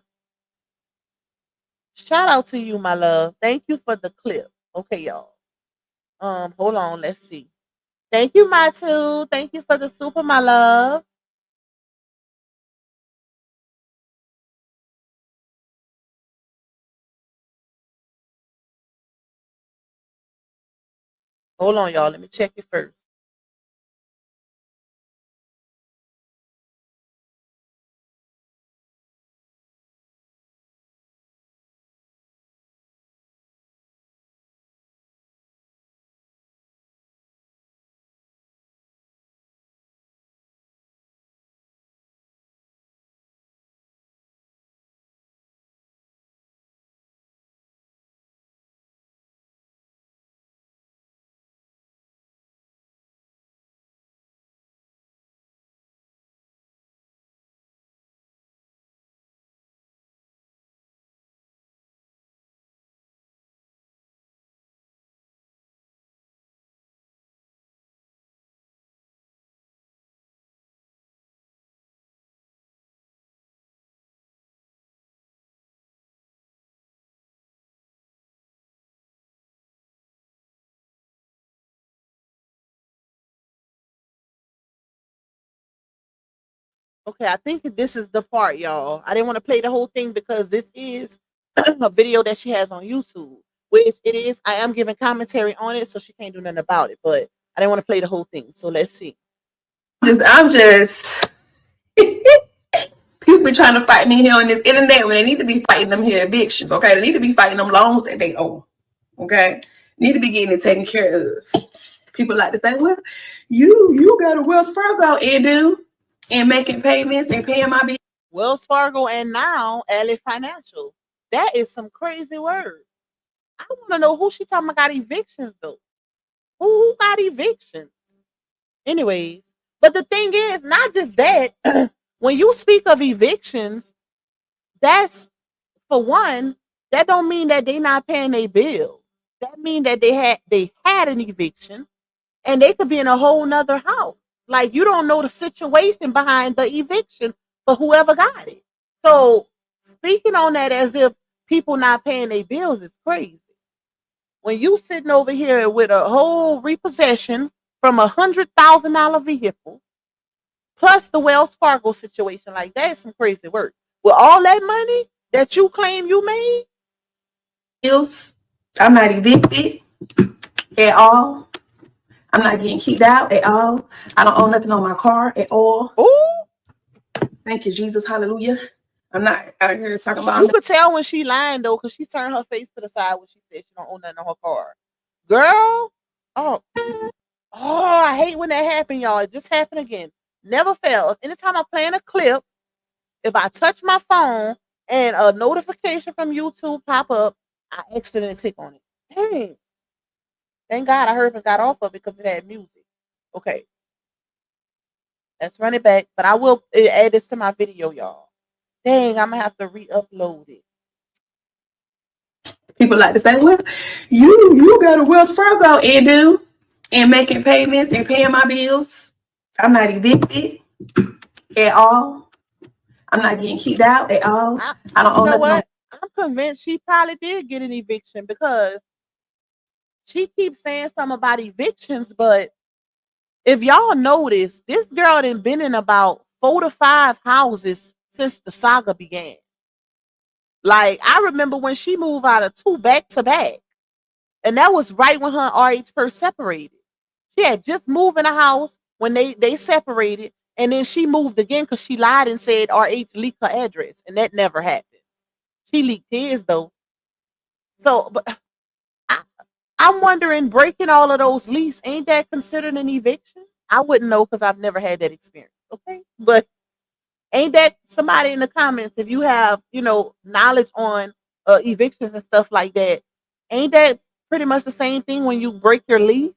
Shout out to you, my love. Thank you for the clip. Okay, y'all. Hold on. Let's see. Thank you, my two. Thank you for the super, my love. Hold on, y'all. Let me check it first. Okay, I think this is the part, y'all. I didn't want to play the whole thing because this is a video that she has on YouTube, which it is. I am giving commentary on it, so she can't do nothing about it. But I didn't want to play the whole thing, so let's see. I'm just people be trying to fight me here on this internet when they need to be fighting them here evictions. Okay, they need to be fighting them loans that they owe. Okay, need to be getting it taken care of. People like to say, "Well, you got a Wells Fargo and do and making payments and paying my bills." Wells Fargo and now LA Financial. That is some crazy word. I want to know who she talking about got evictions though. Who got evictions? Anyways, but the thing is, not just that. When you speak of evictions, that's for one. That don't mean that they not paying their bills. That mean that they had an eviction and they could be in a whole nother house. Like you don't know the situation behind the eviction for whoever got it. So speaking on that as if people not paying their bills is crazy. When you sitting over here with a whole repossession from $100,000 vehicle, plus the Wells Fargo situation, like that is some crazy work. With all that money that you claim you made, I'm not evicted at all. I'm not getting kicked out at all. I don't own nothing on my car at all. ooh, Thank you, Jesus. Hallelujah. I'm not out here talking about. you could tell when she lying though, because she turned her face to the side when she said she don't own nothing on her car. Girl, oh, I hate when that happened, y'all. It just happened again. Never fails. Anytime I'm playing a clip, if I touch my phone and a notification from YouTube pop up, I accidentally click on it. Dang. Thank God I heard and got off of it because it had music. Okay. Let's run it back. But I will add this to my video, y'all. Dang, I'm gonna have to re-upload it. People like to say, "Well, you got a Wells Fargo and do and making payments and paying my bills. I'm not evicted at all. I'm not getting kicked out at all. I don't own You know nothing." what? I'm convinced she probably did get an eviction because she keeps saying something about evictions, but if y'all notice, this girl done been in about 4 to 5 houses since the saga began. Like I remember when she moved out of 2 back to back, And that was right when her and RH first separated. She had just moved in a house when they separated, and then she moved again because she lied and said RH leaked her address, and that never happened. She leaked his though. So, but I, I'm wondering, breaking all of those leases, ain't that considered an eviction? I wouldn't know because I've never had that experience. Okay, but ain't that, somebody in the comments, if you have, knowledge on evictions and stuff like that, ain't that pretty much the same thing when you break your lease?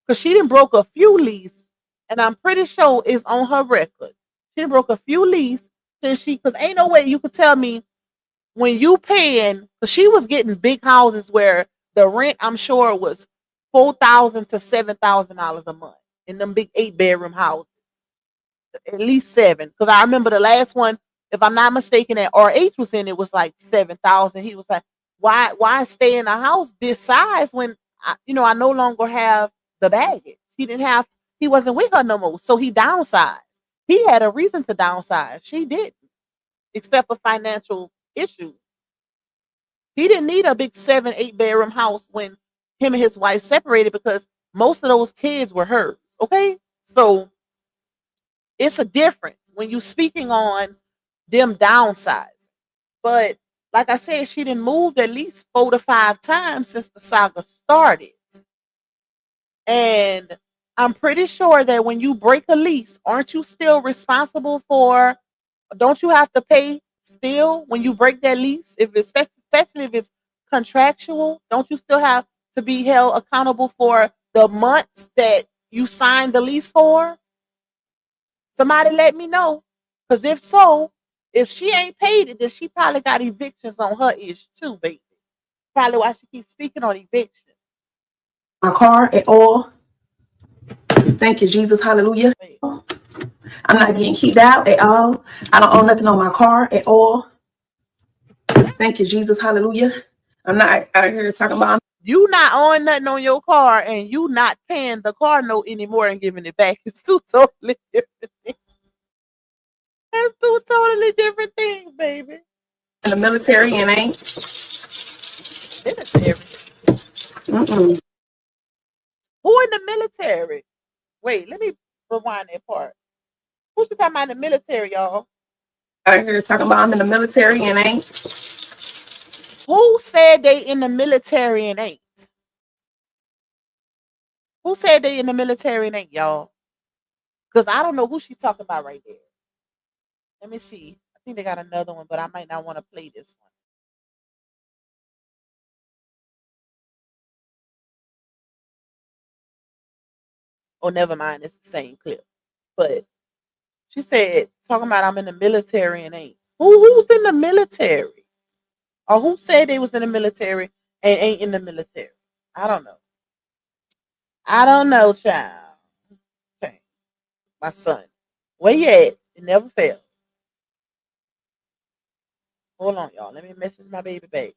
Because she didn't broke a few lease, and I'm pretty sure it's on her record. She done broke a few lease since because ain't no way you could tell me when you paying, because she was getting big houses where the rent, I'm sure, was $4,000 to $7,000 a month in them big 8-bedroom houses, at least 7. Because I remember the last one, if I'm not mistaken, that RH was in, it was like 7,000. He was like, why stay in a house this size when I no longer have the baggage? He wasn't with her no more, so he downsized. He had a reason to downsize. She didn't, except for financial issues. He didn't need a big 7, 8-bedroom house when him and his wife separated because most of those kids were hers. Okay, so it's a difference when you speaking on them downsizing. But like I said, she didn't move at least 4 to 5 times since the saga started. And I'm pretty sure that when you break a lease, aren't you still responsible for, don't you have to pay still when you break that lease? If it's, especially if it's contractual, don't you still have to be held accountable for the months that you signed the lease for? Somebody let me know. Because if so, if she ain't paid it, then she probably got evictions on her ish too, baby. Probably why she keeps speaking on eviction. My car at all. Thank you, Jesus. Hallelujah. I'm not getting kicked out at all. I don't own nothing on my car at all. Thank you, Jesus. Hallelujah. I'm not out here talking about. You not on nothing on your car and you not paying the car note anymore and giving it back. It's two totally different things. That's two totally different things, baby. In the military and ain't. Military. Mm-mm. Who in the military? Wait, let me rewind that part. Who's talking about in the military, y'all? Out here talking about I'm in the military and ain't. Who said they in the military and ain't? Who said they in the military and ain't, y'all? Because I don't know who she's talking about right there. Let me see. I think they got another one, but I might not want to play this one. Oh, never mind. It's the same clip. But she said, talking about I'm in the military and ain't. Who's in the military? Or who said they was in the military and ain't in the military? I don't know. I don't know, child. Okay. My son. Where you at? It never fails. Hold on, y'all. Let me message my baby back.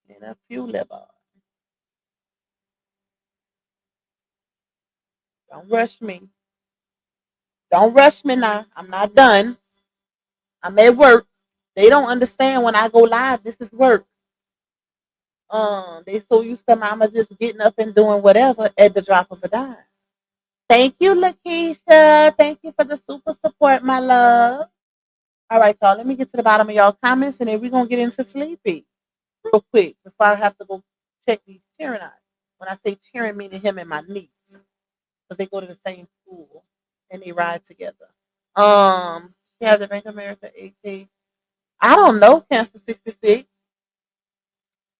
And a few level. Don't rush me. Don't rush me now. I'm not done. I'm at work. They don't understand when I go live. This is work. They so used to mama just getting up and doing whatever at the drop of a dime. Thank you, Lakeisha. Thank you for the super support, my love. All right, y'all. Let me get to the bottom of y'all comments, and then we're gonna get into sleepy real quick before I have to go check these cheering eyes. When I say cheering, meaning him and my niece, because they go to the same school and they ride together. She has a Bank of America 8K. I don't know, Cancer 66.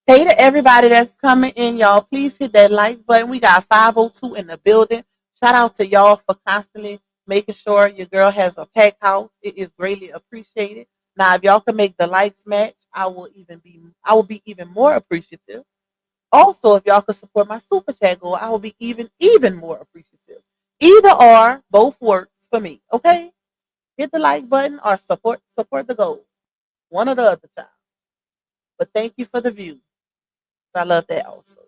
Hey to everybody that's coming in, y'all. Please hit that like button. We got 502 in the building. Shout out to y'all for constantly making sure your girl has a packed house. It is greatly appreciated. Now, if y'all can make the likes match, I will be even more appreciative. Also, if y'all could support my super chat goal, I will be even more appreciative. Either or, both works for me. Okay, hit the like button or support the goal. One or the other time. But thank you for the view. I love that also.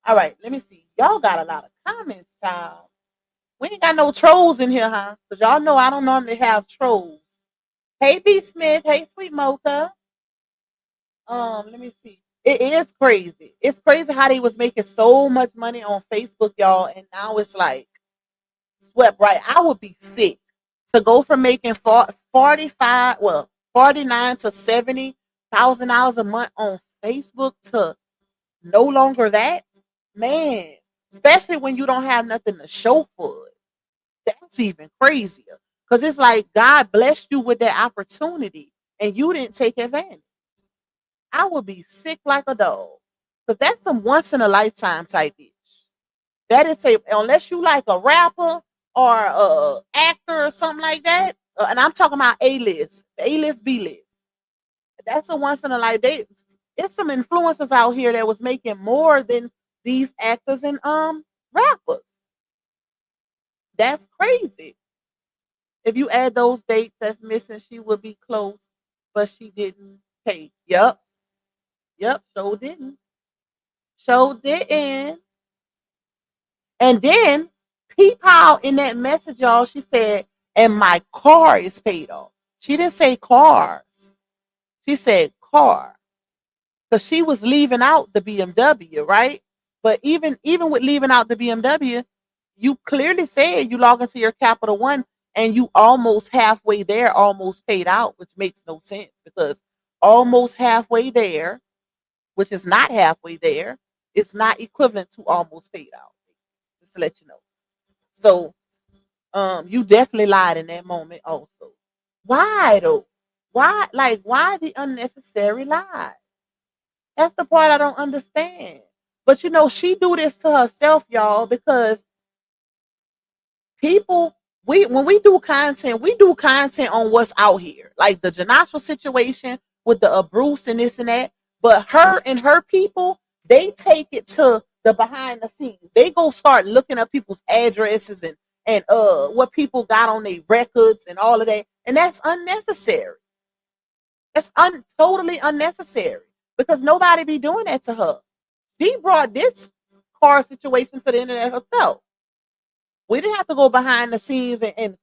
All right, let me see. Y'all got a lot of comments, child. We ain't got no trolls in here, huh? Because y'all know I don't normally have trolls. Hey B Smith, hey Sweet Mocha. Let me see. It is crazy. It's crazy how they was making so much money on Facebook, y'all, and now it's like swept right. I would be sick to go from making 45, well, 49 to $70,000 a month on Facebook to no longer that. Man, especially when you don't have nothing to show for it. That's even crazier. Because it's like God blessed you with that opportunity and you didn't take advantage. I would be sick like a dog. Because that's some once in a lifetime type ish. That is a unless you like a rapper or a actor or something like that. And I'm talking about A list, B list. That's a once in a life. It's some influencers out here that was making more than these actors and rappers. That's crazy. If you add those dates that's missing, she would be close, but she didn't pay. Yep. Yep. So didn't. So didn't. And then PayPal in that message, y'all, she said, and my car is paid off. She didn't say cars. She said car. Because she was leaving out the BMW, right? But even with leaving out the BMW, you clearly said you log into your Capital One and you almost halfway there, almost paid out, which makes no sense because almost halfway there, which is not halfway there, it's not equivalent to almost paid out. Just to let you know. So you definitely lied in that moment also. Why though? Why the unnecessary lie? That's the part I don't understand. But she do this to herself, y'all, because people when we do content on what's out here. Like the Janasha situation with the Bruce and this and that. But her and her people, they take it to the behind the scenes. They go start looking up people's addresses and what people got on their records and all of that. And that's unnecessary. That's totally unnecessary because nobody be doing that to her. She brought this car situation to the internet herself. We didn't have to go behind the scenes and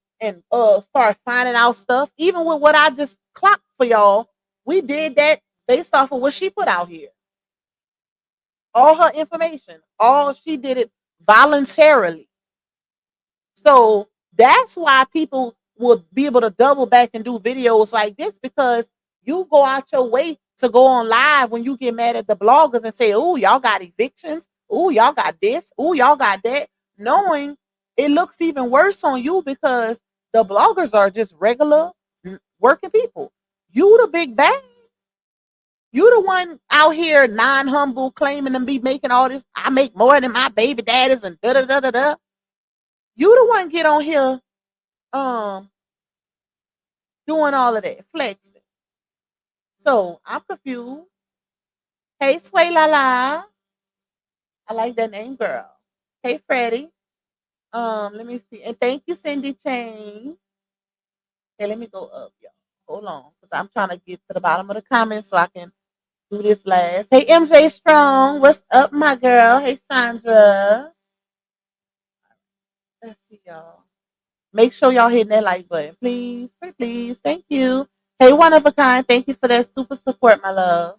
start finding out stuff. Even with what I just clocked for y'all, we did that based off of what she put out here. All her information, all she did it voluntarily. So that's why people will be able to double back and do videos like this because you go out your way to go on live when you get mad at the bloggers and say, oh, y'all got evictions. Oh, y'all got this. Oh, y'all got that. Knowing it looks even worse on you because the bloggers are just regular working people. You the big bad. You the one out here non-humble claiming to be making all this. I make more than my baby daddies and da da da da da. You the one get on here um doing all of that, flexing. So I'm confused. Hey Sway La La. I like that name, girl. Hey Freddie. Let me see. And thank you, Cindy Chain. Okay, let me go up, y'all. Hold on. Because I'm trying to get to the bottom of the comments so I can do this last. Hey MJ Strong. What's up, my girl? Hey Chandra. Let's see, y'all. Make sure y'all hitting that like button, please. Pretty please. Thank you. Hey, one of a kind. Thank you for that super support, my love.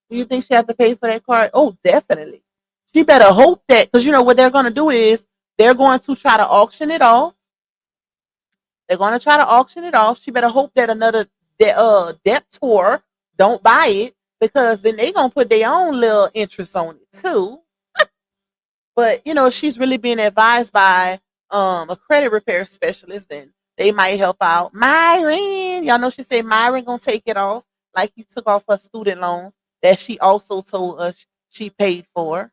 Do you think she has to pay for that card? Oh, definitely. She better hope that, because what they're going to do is they're going to try to auction it off. They're going to try to auction it off. She better hope that another debtor don't buy it because then they're going to put their own little interest on it too. But she's really being advised by a credit repair specialist, and they might help out. Myron, y'all know she said Myron gonna take it off, like he took off her student loans that she also told us she paid for.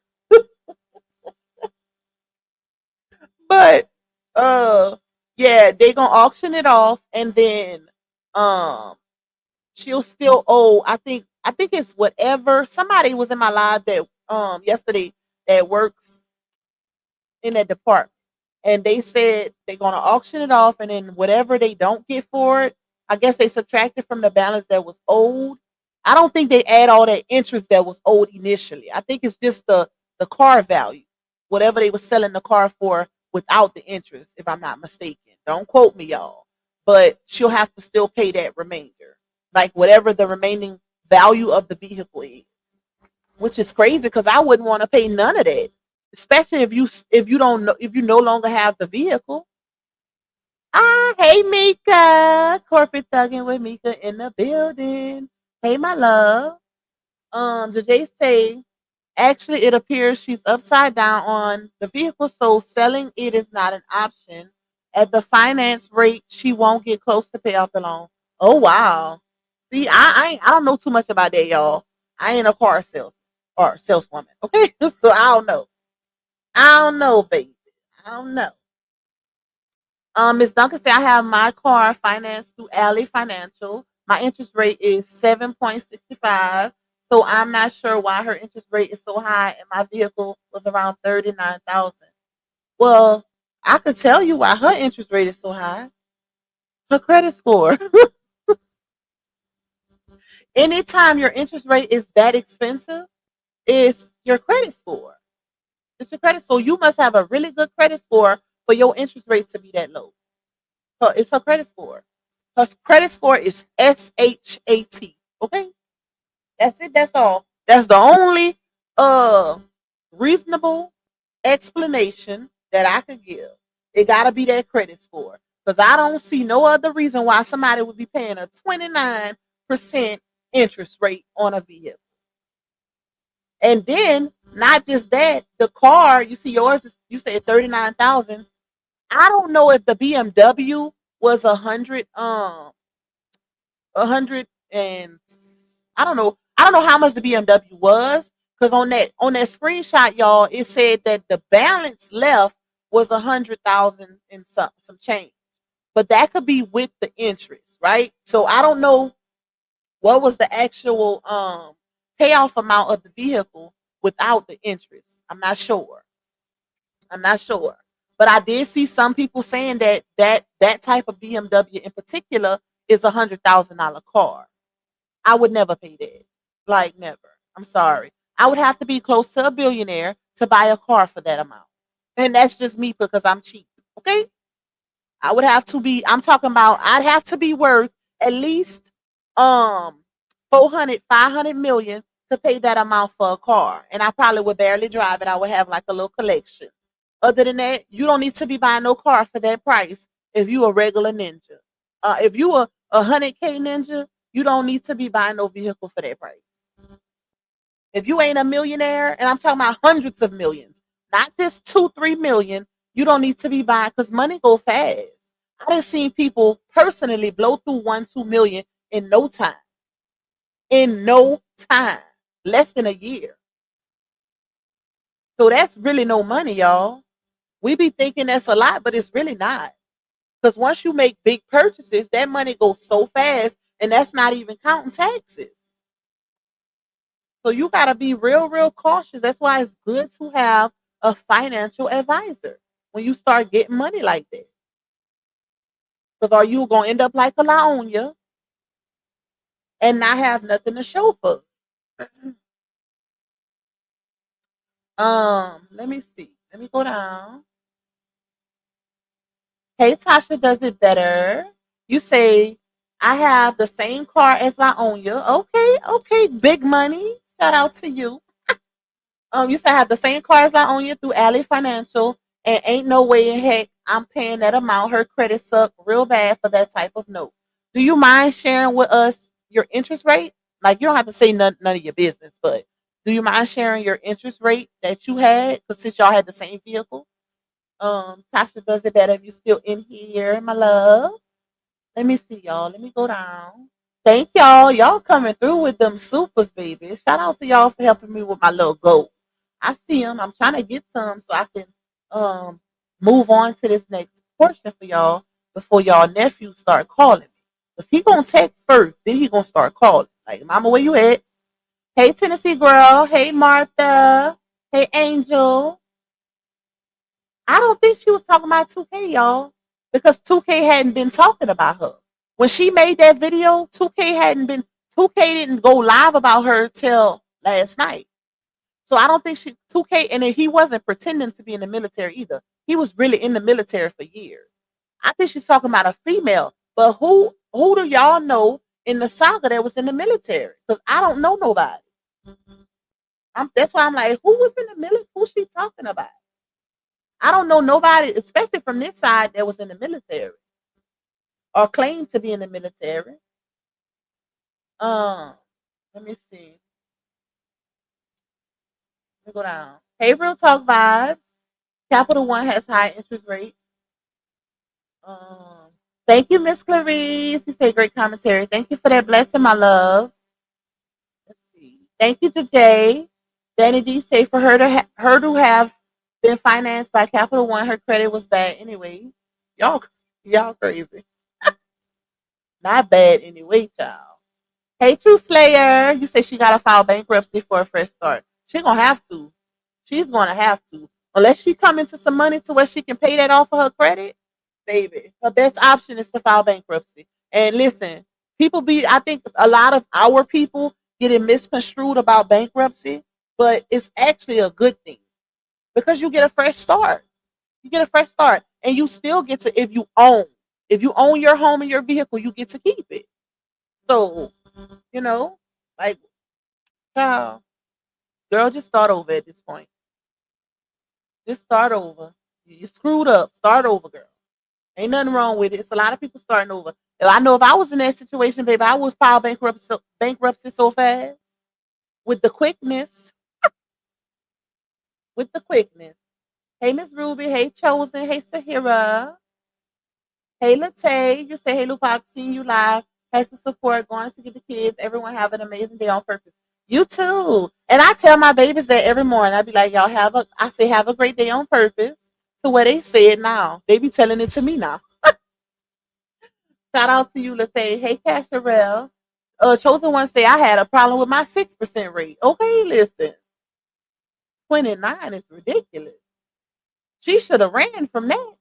But yeah, they gonna auction it off, and then um she'll still owe. I think it's whatever. Somebody was in my live that yesterday that works in that department. And they said they're going to auction it off, and then whatever they don't get for it, I guess they subtracted from the balance that was owed. I don't think they add all that interest that was owed initially. I think it's just the car value, whatever they were selling the car for without the interest, if I'm not mistaken. Don't quote me, y'all. but she'll have to still pay that remainder, like whatever the remaining value of the vehicle is, which is crazy because I wouldn't want to pay none of that, especially if you no longer have the vehicle. Ah, hey Mika, corporate thugging with Mika in the building. Hey, my love. Did they say actually it appears she's upside down on the vehicle, so selling it is not an option. At the finance rate, she won't get close to pay off the loan. Oh wow. See, I don't know too much about that, y'all. I ain't a car saleswoman. Okay, so I don't know. I don't know, baby. I don't know. Ms. Duncan said I have my car financed through Alley Financial. My interest rate is 7.65. So I'm not sure why her interest rate is so high and my vehicle was around 39,000. Well, I could tell you why her interest rate is so high. Her credit score. Anytime your interest rate is that expensive, it's your credit score. It's your credit. So you must have a really good credit score for your interest rate to be that low. So it's her credit score. Her credit score is SHAT. Okay? That's it. That's all. That's the only reasonable explanation that I could give. It gotta be that credit score. Because I don't see no other reason why somebody would be paying a 29% interest rate on a vehicle. And then not just that, the car, you see yours is you say 39,000. I don't know if the BMW was 100 and I don't know how much the BMW was because on that screenshot, y'all, it said that the balance left was 100,000 and some change, but that could be with the interest, right? So I don't know what was the actual payoff amount of the vehicle without the interest. I'm not sure. I'm not sure. But I did see some people saying that type of BMW in particular is $100,000 car. I would never pay that. Like never. I'm sorry. I would have to be close to a billionaire to buy a car for that amount. And that's just me because I'm cheap. Okay? I would have to be, I'm talking about I'd have to be worth at least 400, 500 million to pay that amount for a car. And I probably would barely drive it. I would have like a little collection. Other than that, you don't need to be buying no car for that price if you a regular ninja. If you a 100K ninja, you don't need to be buying no vehicle for that price. If you ain't a millionaire, and I'm talking about hundreds of millions, not just 2, 3 million, you don't need to be buying because money go fast. I done seen people personally blow through 1, 2 million in no time. In no time. Less than a year. So that's really no money, y'all. We be thinking that's a lot, but it's really not. Because once you make big purchases, that money goes so fast, and that's not even counting taxes. So you got to be real, real cautious. That's why it's good to have a financial advisor when you start getting money like that. Because are you going to end up like a Laonia and not have nothing to show for? Let me see. Let me go down. Hey, Tasha does it better. You say, I have the same car as Laonia. Okay, okay, big money. Shout out to you. You say I have the same car as Laonia through Alley Financial, and ain't no way in heck I'm paying that amount. Her credit sucked real bad for that type of note. Do you mind sharing with us your interest rate? Like you don't have to say none of your business, but do you mind sharing your interest rate that you had? Because since y'all had the same vehicle, Tasha does it better if you still in here, my love. Let me see, y'all. Let me go down. Thank y'all. Y'all coming through with them supers, baby. Shout out to y'all for helping me with my little goal. I see them. I'm trying to get some so I can move on to this next portion for y'all before y'all nephew start calling me. Because he gonna text first, then he gonna start calling. Like, Mama, where you at? Hey, Tennessee girl. Hey, Martha. Hey, Angel. I don't think she was talking about 2K, y'all, because 2K hadn't been talking about her. When she made that video, 2K didn't go live about her till last night. So I don't think 2K, and he wasn't pretending to be in the military either. He was really in the military for years. I think she's talking about a female, But who do y'all know in the saga that was in the military? Because I don't know nobody. That's why I'm like, who was in the military? Who's she talking about? I don't know nobody, especially from this side, that was in the military or claimed to be in the military. Um, Let me see. Let me go down. Hey, Real Talk Vibes. Capital One has high interest rates. Um, Thank you, Miss Clarice. You say great commentary. Thank you for that blessing, my love. Let's see. Thank you to Jay. Danny D say for her to have been financed by Capital One, her credit was bad anyway. Y'all, y'all crazy. Not bad anyway, child. Hey, True Slayer. You say she gotta file bankruptcy for a fresh start. She gonna have to. She's gonna have to. Unless she come into some money to where she can pay that off of her credit, baby. Her best option is to file bankruptcy. And listen, I think a lot of our people get it misconstrued about bankruptcy, but it's actually a good thing because you get a fresh start. You get a fresh start, and you still get to if you own your home and your vehicle, you get to keep it. So you know, like, child, girl, just start over at this point. Just start over. You screwed up. Start over, girl. Ain't nothing wrong with it. It's a lot of people starting over. I know if I was in that situation, baby, I would file bankruptcy so fast with the quickness. With the quickness. Hey, Miss Ruby. Hey, Chosen. Hey, Sahira. Hey, Latte. You say, hey, Lupac, seeing you live. Has the support going to get the kids. Everyone have an amazing day on purpose. You too. And I tell my babies that every morning. I be like, y'all have a great day on purpose. To where they say it now. They be telling it to me now. Shout out to you, let's say, hey, Casherelle. Chosen One say I had a problem with my 6% rate. Okay, listen. 29 is ridiculous. She should have ran from that.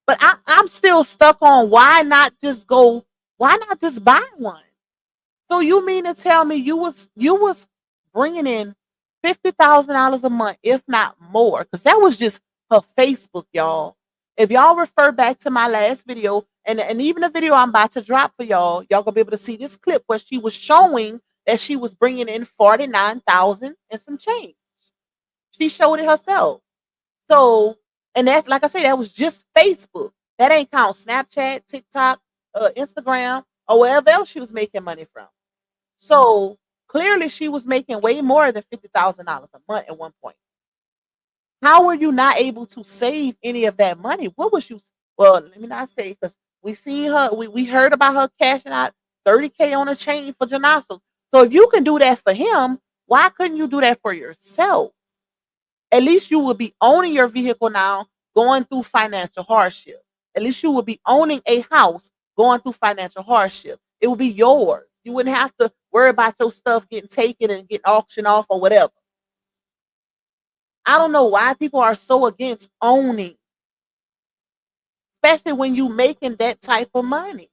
But I'm still stuck on why not just buy one? So you mean to tell me you was bringing in $50,000 a month, if not more? Because that was just her Facebook, y'all. If y'all refer back to my last video and even the video I'm about to drop for y'all gonna be able to see this clip where she was showing that she was bringing in 49,000 and some change. She showed it herself. So, and that's like I say, that was just Facebook. That ain't count Snapchat, TikTok, Instagram, or wherever else she was making money from. So clearly she was making way more than $50,000 a month at one point. How were you not able to save any of that money? What was you? Well, let me not say because we seen her. We heard about her cashing out 30K on a chain for Janasos. So if you can do that for him, why couldn't you do that for yourself? At least you would be owning your vehicle now, going through financial hardship. At least you would be owning a house, going through financial hardship. It would be yours. You wouldn't have to worry about your stuff getting taken and getting auctioned off or whatever. I don't know why people are so against owning, especially when you making that type of money.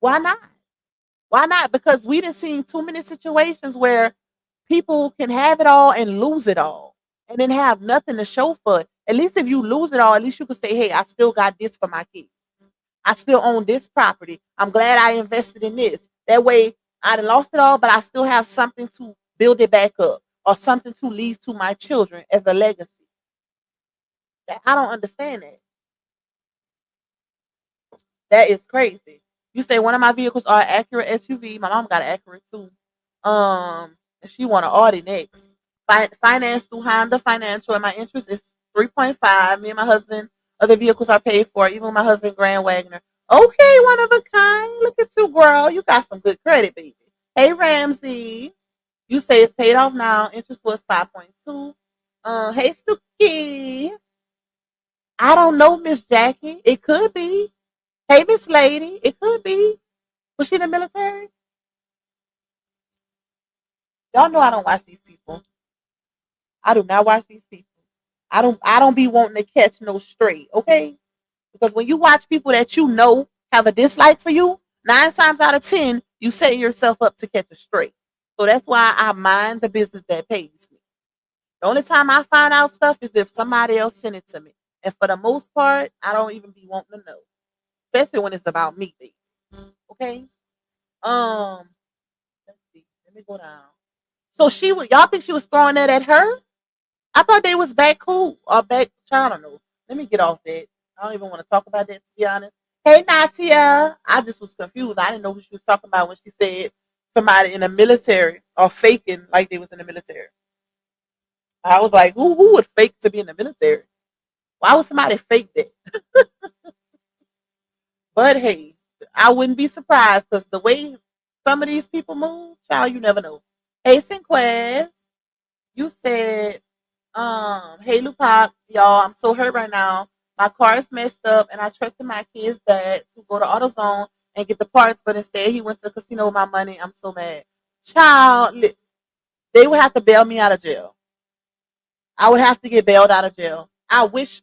Why not? Why not? Because we done seen too many situations where people can have it all and lose it all and then have nothing to show for it. At least if you lose it all, at least you could say, hey, I still got this for my kids. I still own this property. I'm glad I invested in this. That way I done lost it all, but I still have something to build it back up or something to leave to my children as a legacy. I don't understand that. That is crazy. You say one of my vehicles are Acura SUV. My mom got an Acura too. And she want an Audi next. Finance through Honda Financial, and my interest is 3.5. Me and my husband, other vehicles are paid for. Even my husband, Grand Wagoner. Okay, one of a kind. Look at you, girl. You got some good credit, baby. Hey, Ramsey. You say it's paid off now. Interest was 5.2. Hey, Stookie. I don't know, Miss Jackie. It could be. Hey, Miss Lady. It could be. Was she in the military? Y'all know I don't watch these people. I do not watch these people. I don't be wanting to catch no straight, okay? Because when you watch people that you know have a dislike for you, 9 times out of 10, you set yourself up to catch a straight. So that's why I mind the business that pays me. The only time I find out stuff is if somebody else sent it to me. And for the most part, I don't even be wanting to know. Especially when it's about me, baby. Okay. Let's see. Let me go down. So she would y'all think she was throwing that at her? I thought they was back cool or back. I don't know. Let me get off that. I don't even want to talk about that, to be honest. Hey, Natia. I just was confused. I didn't know who she was talking about when she said somebody in the military or faking like they was in the military. I was like, who would fake to be in the military? Why would somebody fake that? But hey, I wouldn't be surprised because the way some of these people move, child, you never know. Hey, Sinquez, you said, hey, Lupac, y'all, I'm so hurt right now. My car is messed up, and I trusted my kid's dad to go to AutoZone and get the parts, but instead he went to the casino with my money. I'm so mad. Child, they would have to bail me out of jail. I would have to get bailed out of jail. I wish,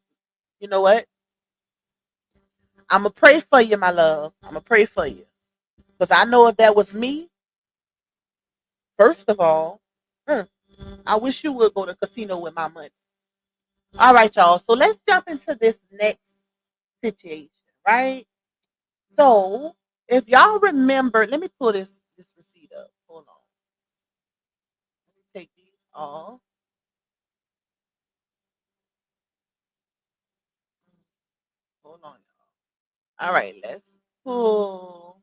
you know what? I'm going to pray for you, my love. I'm going to pray for you. Because I know if that was me, first of all, I wish you would go to the casino with my money. All right, y'all. So let's jump into this next situation, right? So if y'all remember, let me pull this receipt up. Hold on. Let me take these off. Hold on, y'all. All right, let's pull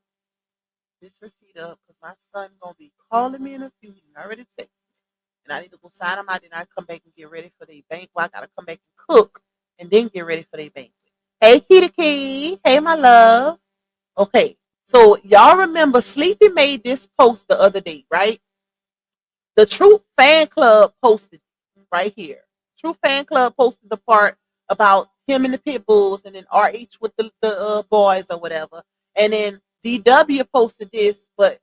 this receipt up because my son gonna be calling me in a few. He already texted me, and I need to go sign him out. Then I come back and get ready for the bank. Well, I gotta come back and cook and then get ready for the bank. Hey, Kitty Key. Hey, my love. Okay, so y'all remember Sleepy made this post the other day, right? The True Fan Club posted right here. True Fan Club posted the part about him and the pit bulls, and then RH with the boys or whatever, and then DW posted this, but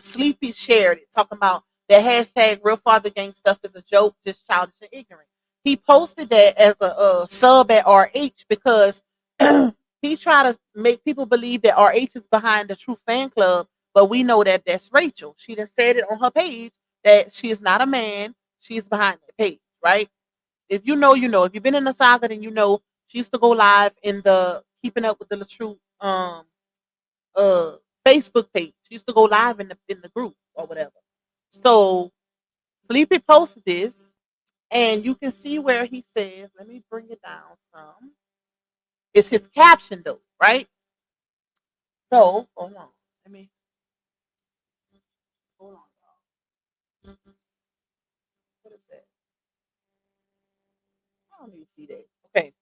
Sleepy shared it, talking about the hashtag Real Father Gang stuff is a joke, just childish and ignorant. He posted that as a sub at RH because he tried to make people believe that RH is behind the True Fan Club, but we know that that's Rachel. She done said it on her page that she is not a man. She's behind the page, right? If you know, you know. If you've been in the saga, then you know she used to go live in the Keeping Up with the True uh Facebook page. She used to go live in the group or whatever. So Sleepy posted this, and you can see where he says, let me bring it down some. It's his caption though, right? So hold on. Let me hold on, y'all. What is that? I don't even see that. Okay.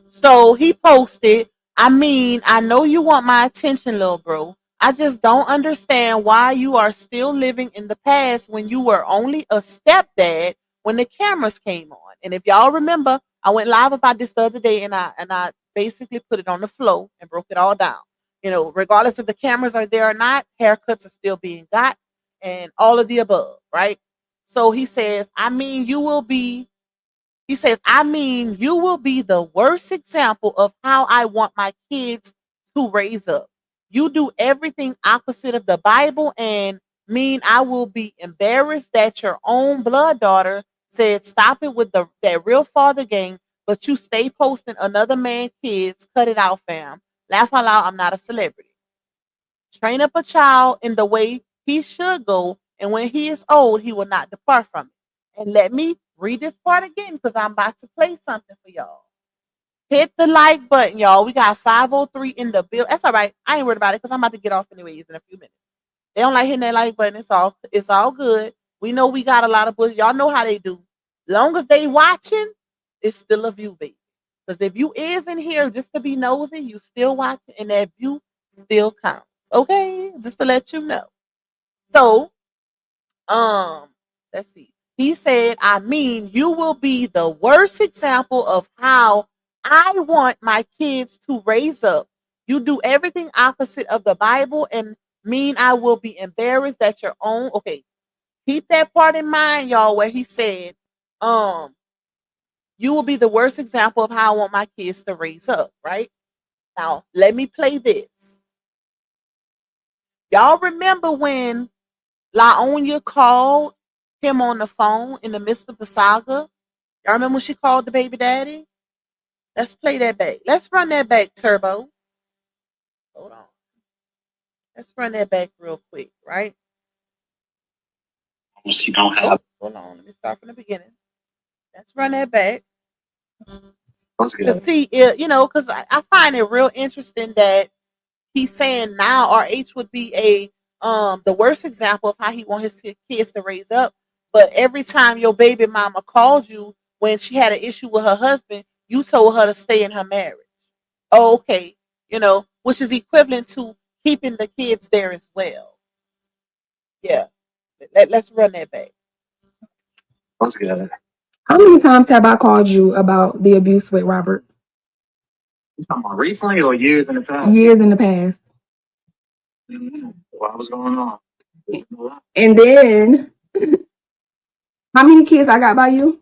So he posted, I mean, I know you want my attention, little bro. I just don't understand why you are still living in the past when you were only a stepdad when the cameras came on. And if y'all remember, I went live about this the other day, and I basically put it on the flow and broke it all down. You know, regardless if the cameras are there or not, haircuts are still being got and all of the above, right? So he says, I mean, he says, I mean, you will be the worst example of how I want my kids to raise up. You do everything opposite of the Bible and mean I will be embarrassed that your own blood daughter said stop it with that real father gang, but you stay posting another man kids. Cut it out, fam. Laugh out loud, I'm not a celebrity. Train up a child in the way he should go, and when he is old, he will not depart from it. And let me read this part again because I'm about to play something for y'all. Hit the like button, y'all. We got 503 in the bill. That's all right. I ain't worried about it because I'm about to get off anyways in a few minutes. They don't like hitting that like button. It's all good. We know we got a lot of bullies. Y'all know how they do. Long as they watching, it's still a view, baby. Because if you is in here just to be nosy, you still watching, and that view still counts. Okay, just to let you know. So, um, let's see. He said, I mean, you will be the worst example of how I want my kids to raise up. You do everything opposite of the Bible and mean I will be embarrassed that your own. Okay, keep that part in mind, y'all, where he said, um, you will be the worst example of how I want my kids to raise up, right? Now, let me play this. Y'all remember when Laonia called him on the phone in the midst of the saga? Y'all remember when she called the baby daddy? Let's play that back. Let's run that back, Turbo. Hold on. Let's run that back real quick, right? She don't have. Hold on. Let me start from the beginning. Let's run that back What's to good? see if, because I find it real interesting that he's saying now RH would be the worst example of how he wants his kids to raise up. But every time your baby mama called you when she had an issue with her husband, you told her to stay in her marriage. Oh, okay, which is equivalent to keeping the kids there as well. Yeah, let's run that back. What's good? How many times have I called you about the abuse with Robert? You talking about recently or years in the past? Years in the past. What was going on? And then, how many kids I got by you?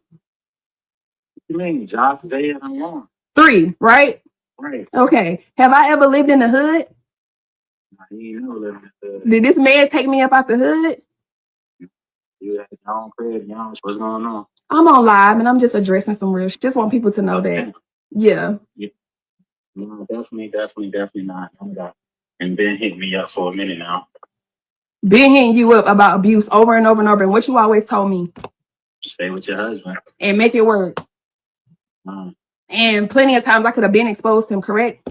You mean Josh, Zay, and I'm on? 3, right? Right. Okay. Have I ever lived in the hood? You never lived in the hood. Did this man take me up out the hood? You had your own crib, what's going on? I'm on live and I'm just addressing some real shit. Just want people to know that. Yeah. No, definitely not. And Ben hit me up for a minute now. Been hitting you up about abuse over and over and over. And what you always told me. Stay with your husband. And make it work. And plenty of times I could have been exposed to him, correct?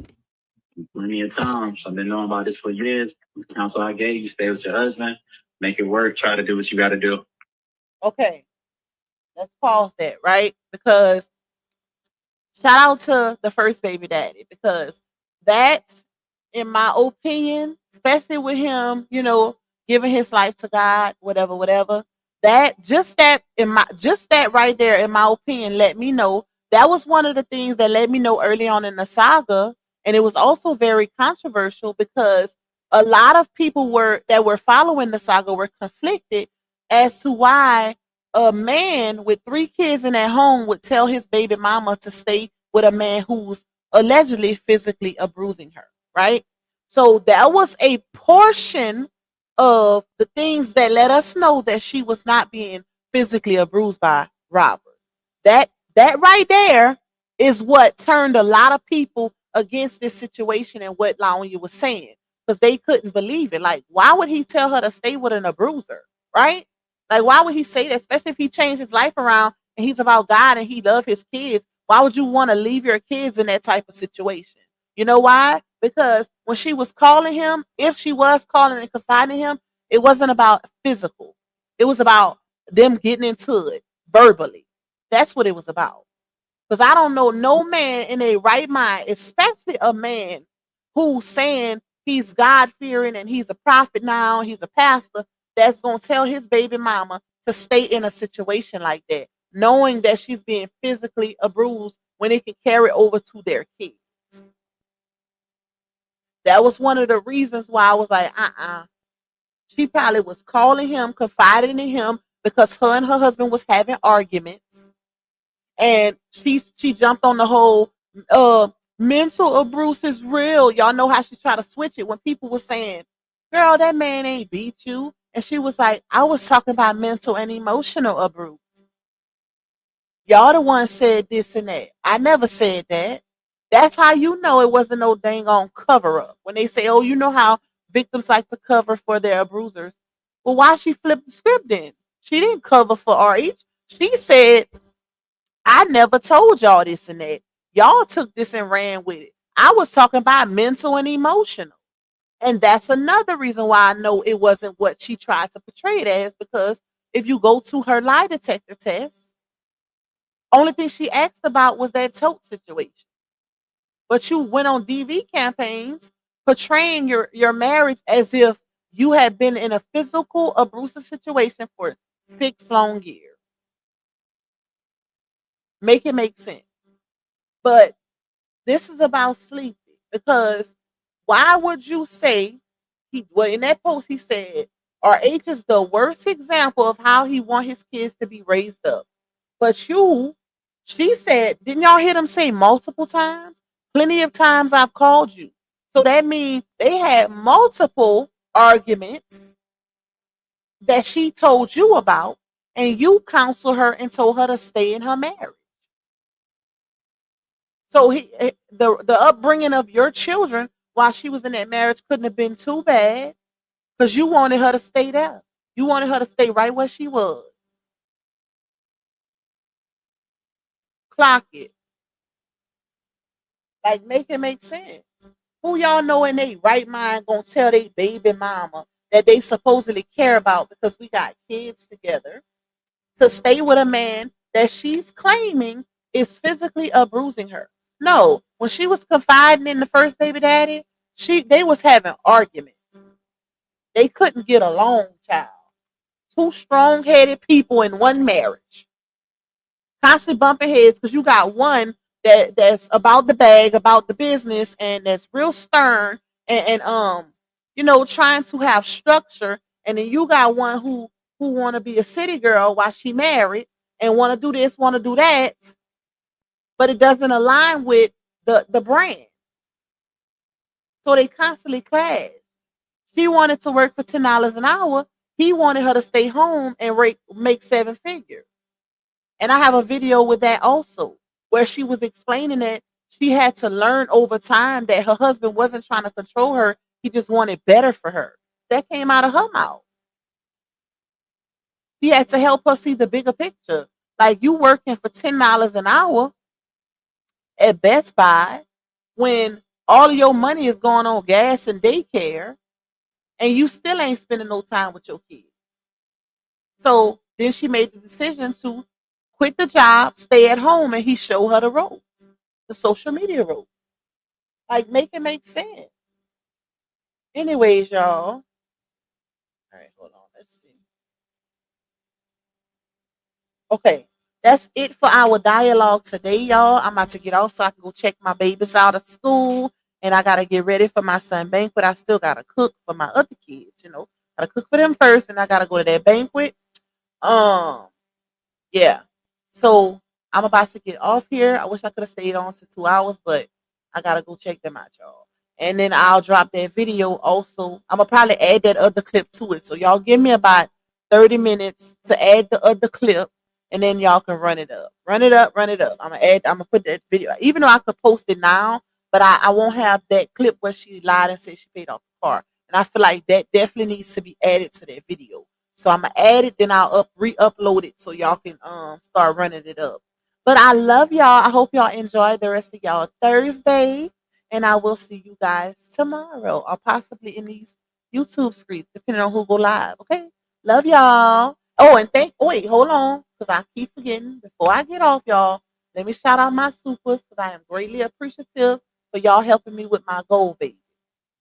Plenty of times. I've been knowing about this for years. The counsel I gave you, stay with your husband, make it work, try to do what you got to do. Okay, let's pause that, right? Because shout out to the first baby daddy, because that's, in my opinion, especially with him, giving his life to God, whatever. That right there, in my opinion, let me know that was one of the things that let me know early on in the saga, and it was also very controversial because a lot of people that were following the saga were conflicted as to why a man with 3 kids in that home would tell his baby mama to stay with a man who's allegedly physically abusing her, right? So that was a portion of the things that let us know that she was not being physically abused by Robert. That right there is what turned a lot of people against this situation and what Laonia was saying, because they couldn't believe it. Like, why would he tell her to stay with an abuser, right? Like, why would he say that? Especially if he changed his life around and he's about God and he loved his kids. Why would you want to leave your kids in that type of situation? You know why? Because when she was calling him, if she was calling and confiding in him, it wasn't about physical. It was about them getting into it verbally. That's what it was about. Because I don't know no man in a right mind, especially a man who's saying he's God-fearing and he's a prophet now, he's a pastor, that's going to tell his baby mama to stay in a situation like that, knowing that she's being physically abused when it can carry over to their kids. That was one of the reasons why I was like, She probably was calling him, confiding in him, because her and her husband was having arguments. And she jumped on the whole mental abuse is real. Y'all know how she tried to switch it when people were saying, girl, that man ain't beat you. And she was like, I was talking about mental and emotional abuse. Y'all the one said this and that. I never said that. That's how you know it wasn't no dang on cover up. When they say, oh, you know how victims like to cover for their abusers. Well, why she flipped the script then? She didn't cover for RH. She said, I never told y'all this and that. Y'all took this and ran with it. I was talking about mental and emotional. And that's another reason why I know it wasn't what she tried to portray it as, because if you go to her lie detector test, only thing she asked about was that tote situation. But you went on DV campaigns portraying your marriage as if you had been in a physical abusive situation for 6 long years. Make it make sense. But this is about sleeping, because why would you say in that post he said RH is the worst example of how he want his kids to be raised up. But she said, didn't y'all hear them say multiple times? Plenty of times I've called you. So that means they had multiple arguments that she told you about, and you counseled her and told her to stay in her marriage. So the upbringing of your children while she was in that marriage couldn't have been too bad because you wanted her to stay there. You wanted her to stay right where she was. Clock it. Like, make it make sense. Who y'all know in their right mind gonna tell their baby mama that they supposedly care about because we got kids together to stay with a man that she's claiming is physically abusing her? No, when she was confiding in the first baby daddy, they was having arguments. They couldn't get along, child. Two strong-headed people in one marriage, constantly bumping heads because you got one that's about the bag, about the business, and that's real stern and trying to have structure, and then you got one who want to be a city girl while she married and want to do this, want to do that, but it doesn't align with the brand. So they constantly clash. She wanted to work for $10 an hour. He wanted her to stay home and make 7 figures. And I have a video with that also, where she was explaining that she had to learn over time that her husband wasn't trying to control her. He just wanted better for her. That came out of her mouth. He had to help her see the bigger picture. Like, you working for $10 an hour at Best Buy when all of your money is going on gas and daycare, and you still ain't spending no time with your kids. So then she made the decision to quit the job, stay at home, and he showed her the ropes, the social media ropes. Like, make it make sense. Anyways, y'all. All right, hold on. Let's see. Okay, that's it for our dialogue today, y'all. I'm about to get off so I can go check my babies out of school, and I gotta get ready for my son banquet. I still gotta cook for my other kids, Gotta cook for them first, and I gotta go to that banquet. Yeah. So I'm about to get off here. I wish I could have stayed on for 2 hours, but I gotta go check them out, y'all. And then I'll drop that video also. I'm gonna probably add that other clip to it. So y'all give me about 30 minutes to add the other clip, and then y'all can run it up. Run it up, run it up. I'm gonna put that video, even though I could post it now, but I won't have that clip where she lied and said she paid off the car. And I feel like that definitely needs to be added to that video. So I'm gonna add it, then I'll re-upload it so y'all can start running it up. But I love y'all. I hope y'all enjoy the rest of y'all Thursday. And I will see you guys tomorrow or possibly in these YouTube streets, depending on who go live. Okay? Love y'all. Oh, and wait, hold on, because I keep forgetting. Before I get off, y'all, let me shout out my supers because I am greatly appreciative for y'all helping me with my goal, baby.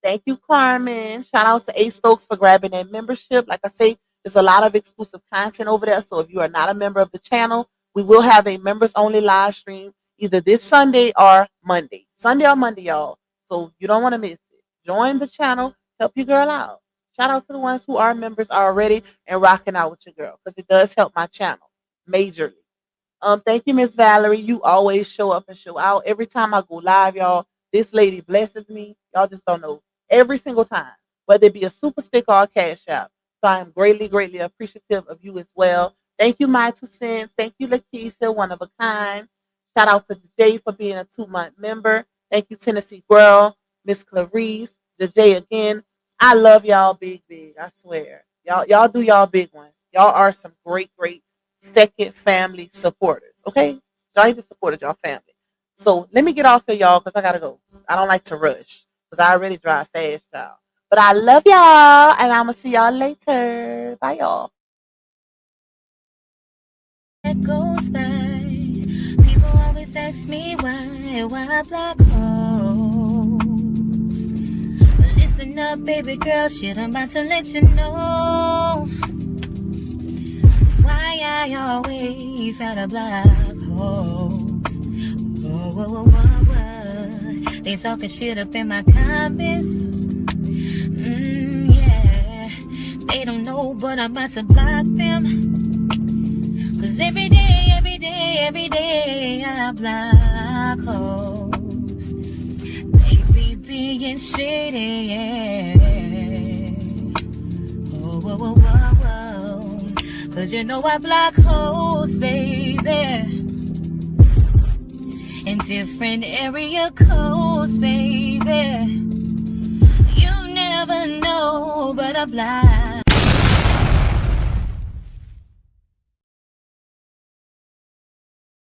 Thank you, Carmen. Shout out to A Stokes for grabbing that membership. Like I say, there's a lot of exclusive content over there. So if you are not a member of the channel, we will have a members only live stream either this Sunday or Monday. Sunday or Monday, y'all. So you don't want to miss it. Join the channel. Help your girl out. Shout out to the ones who are members already and rocking out with your girl, because it does help my channel majorly. Thank you, Miss Valerie. You always show up and show out. Every time I go live, y'all, this lady blesses me. Y'all just don't know. Every single time, whether it be a super stick or a cash out. So I am greatly, greatly appreciative of you as well. Thank you, My 2 Cents. Thank you, Lakeisha, one of a kind. Shout out to Jay for being a 2-month member. Thank you, Tennessee Girl, Miss Clarice, Jay again. I love y'all big, big. I swear. Y'all do y'all big one. Y'all are some great, great second family supporters. Okay? Y'all ain't just supported y'all family. So let me get off of y'all because I gotta go. I don't like to rush because I already drive fast, y'all. But I love y'all, and I'm gonna see y'all later. Bye, y'all. It goes by. People always ask me why black holes. Listen up, baby girl, shit, I'm about to let you know why I always had a black holes. Whoa. They talking shit up in my comments. Yeah, they don't know, but I'm about to block them. Cause every day, I block holes. They be being shady, yeah. Whoa. Cause you know I block holes, baby. In different area codes, baby. to know, but I'm blind.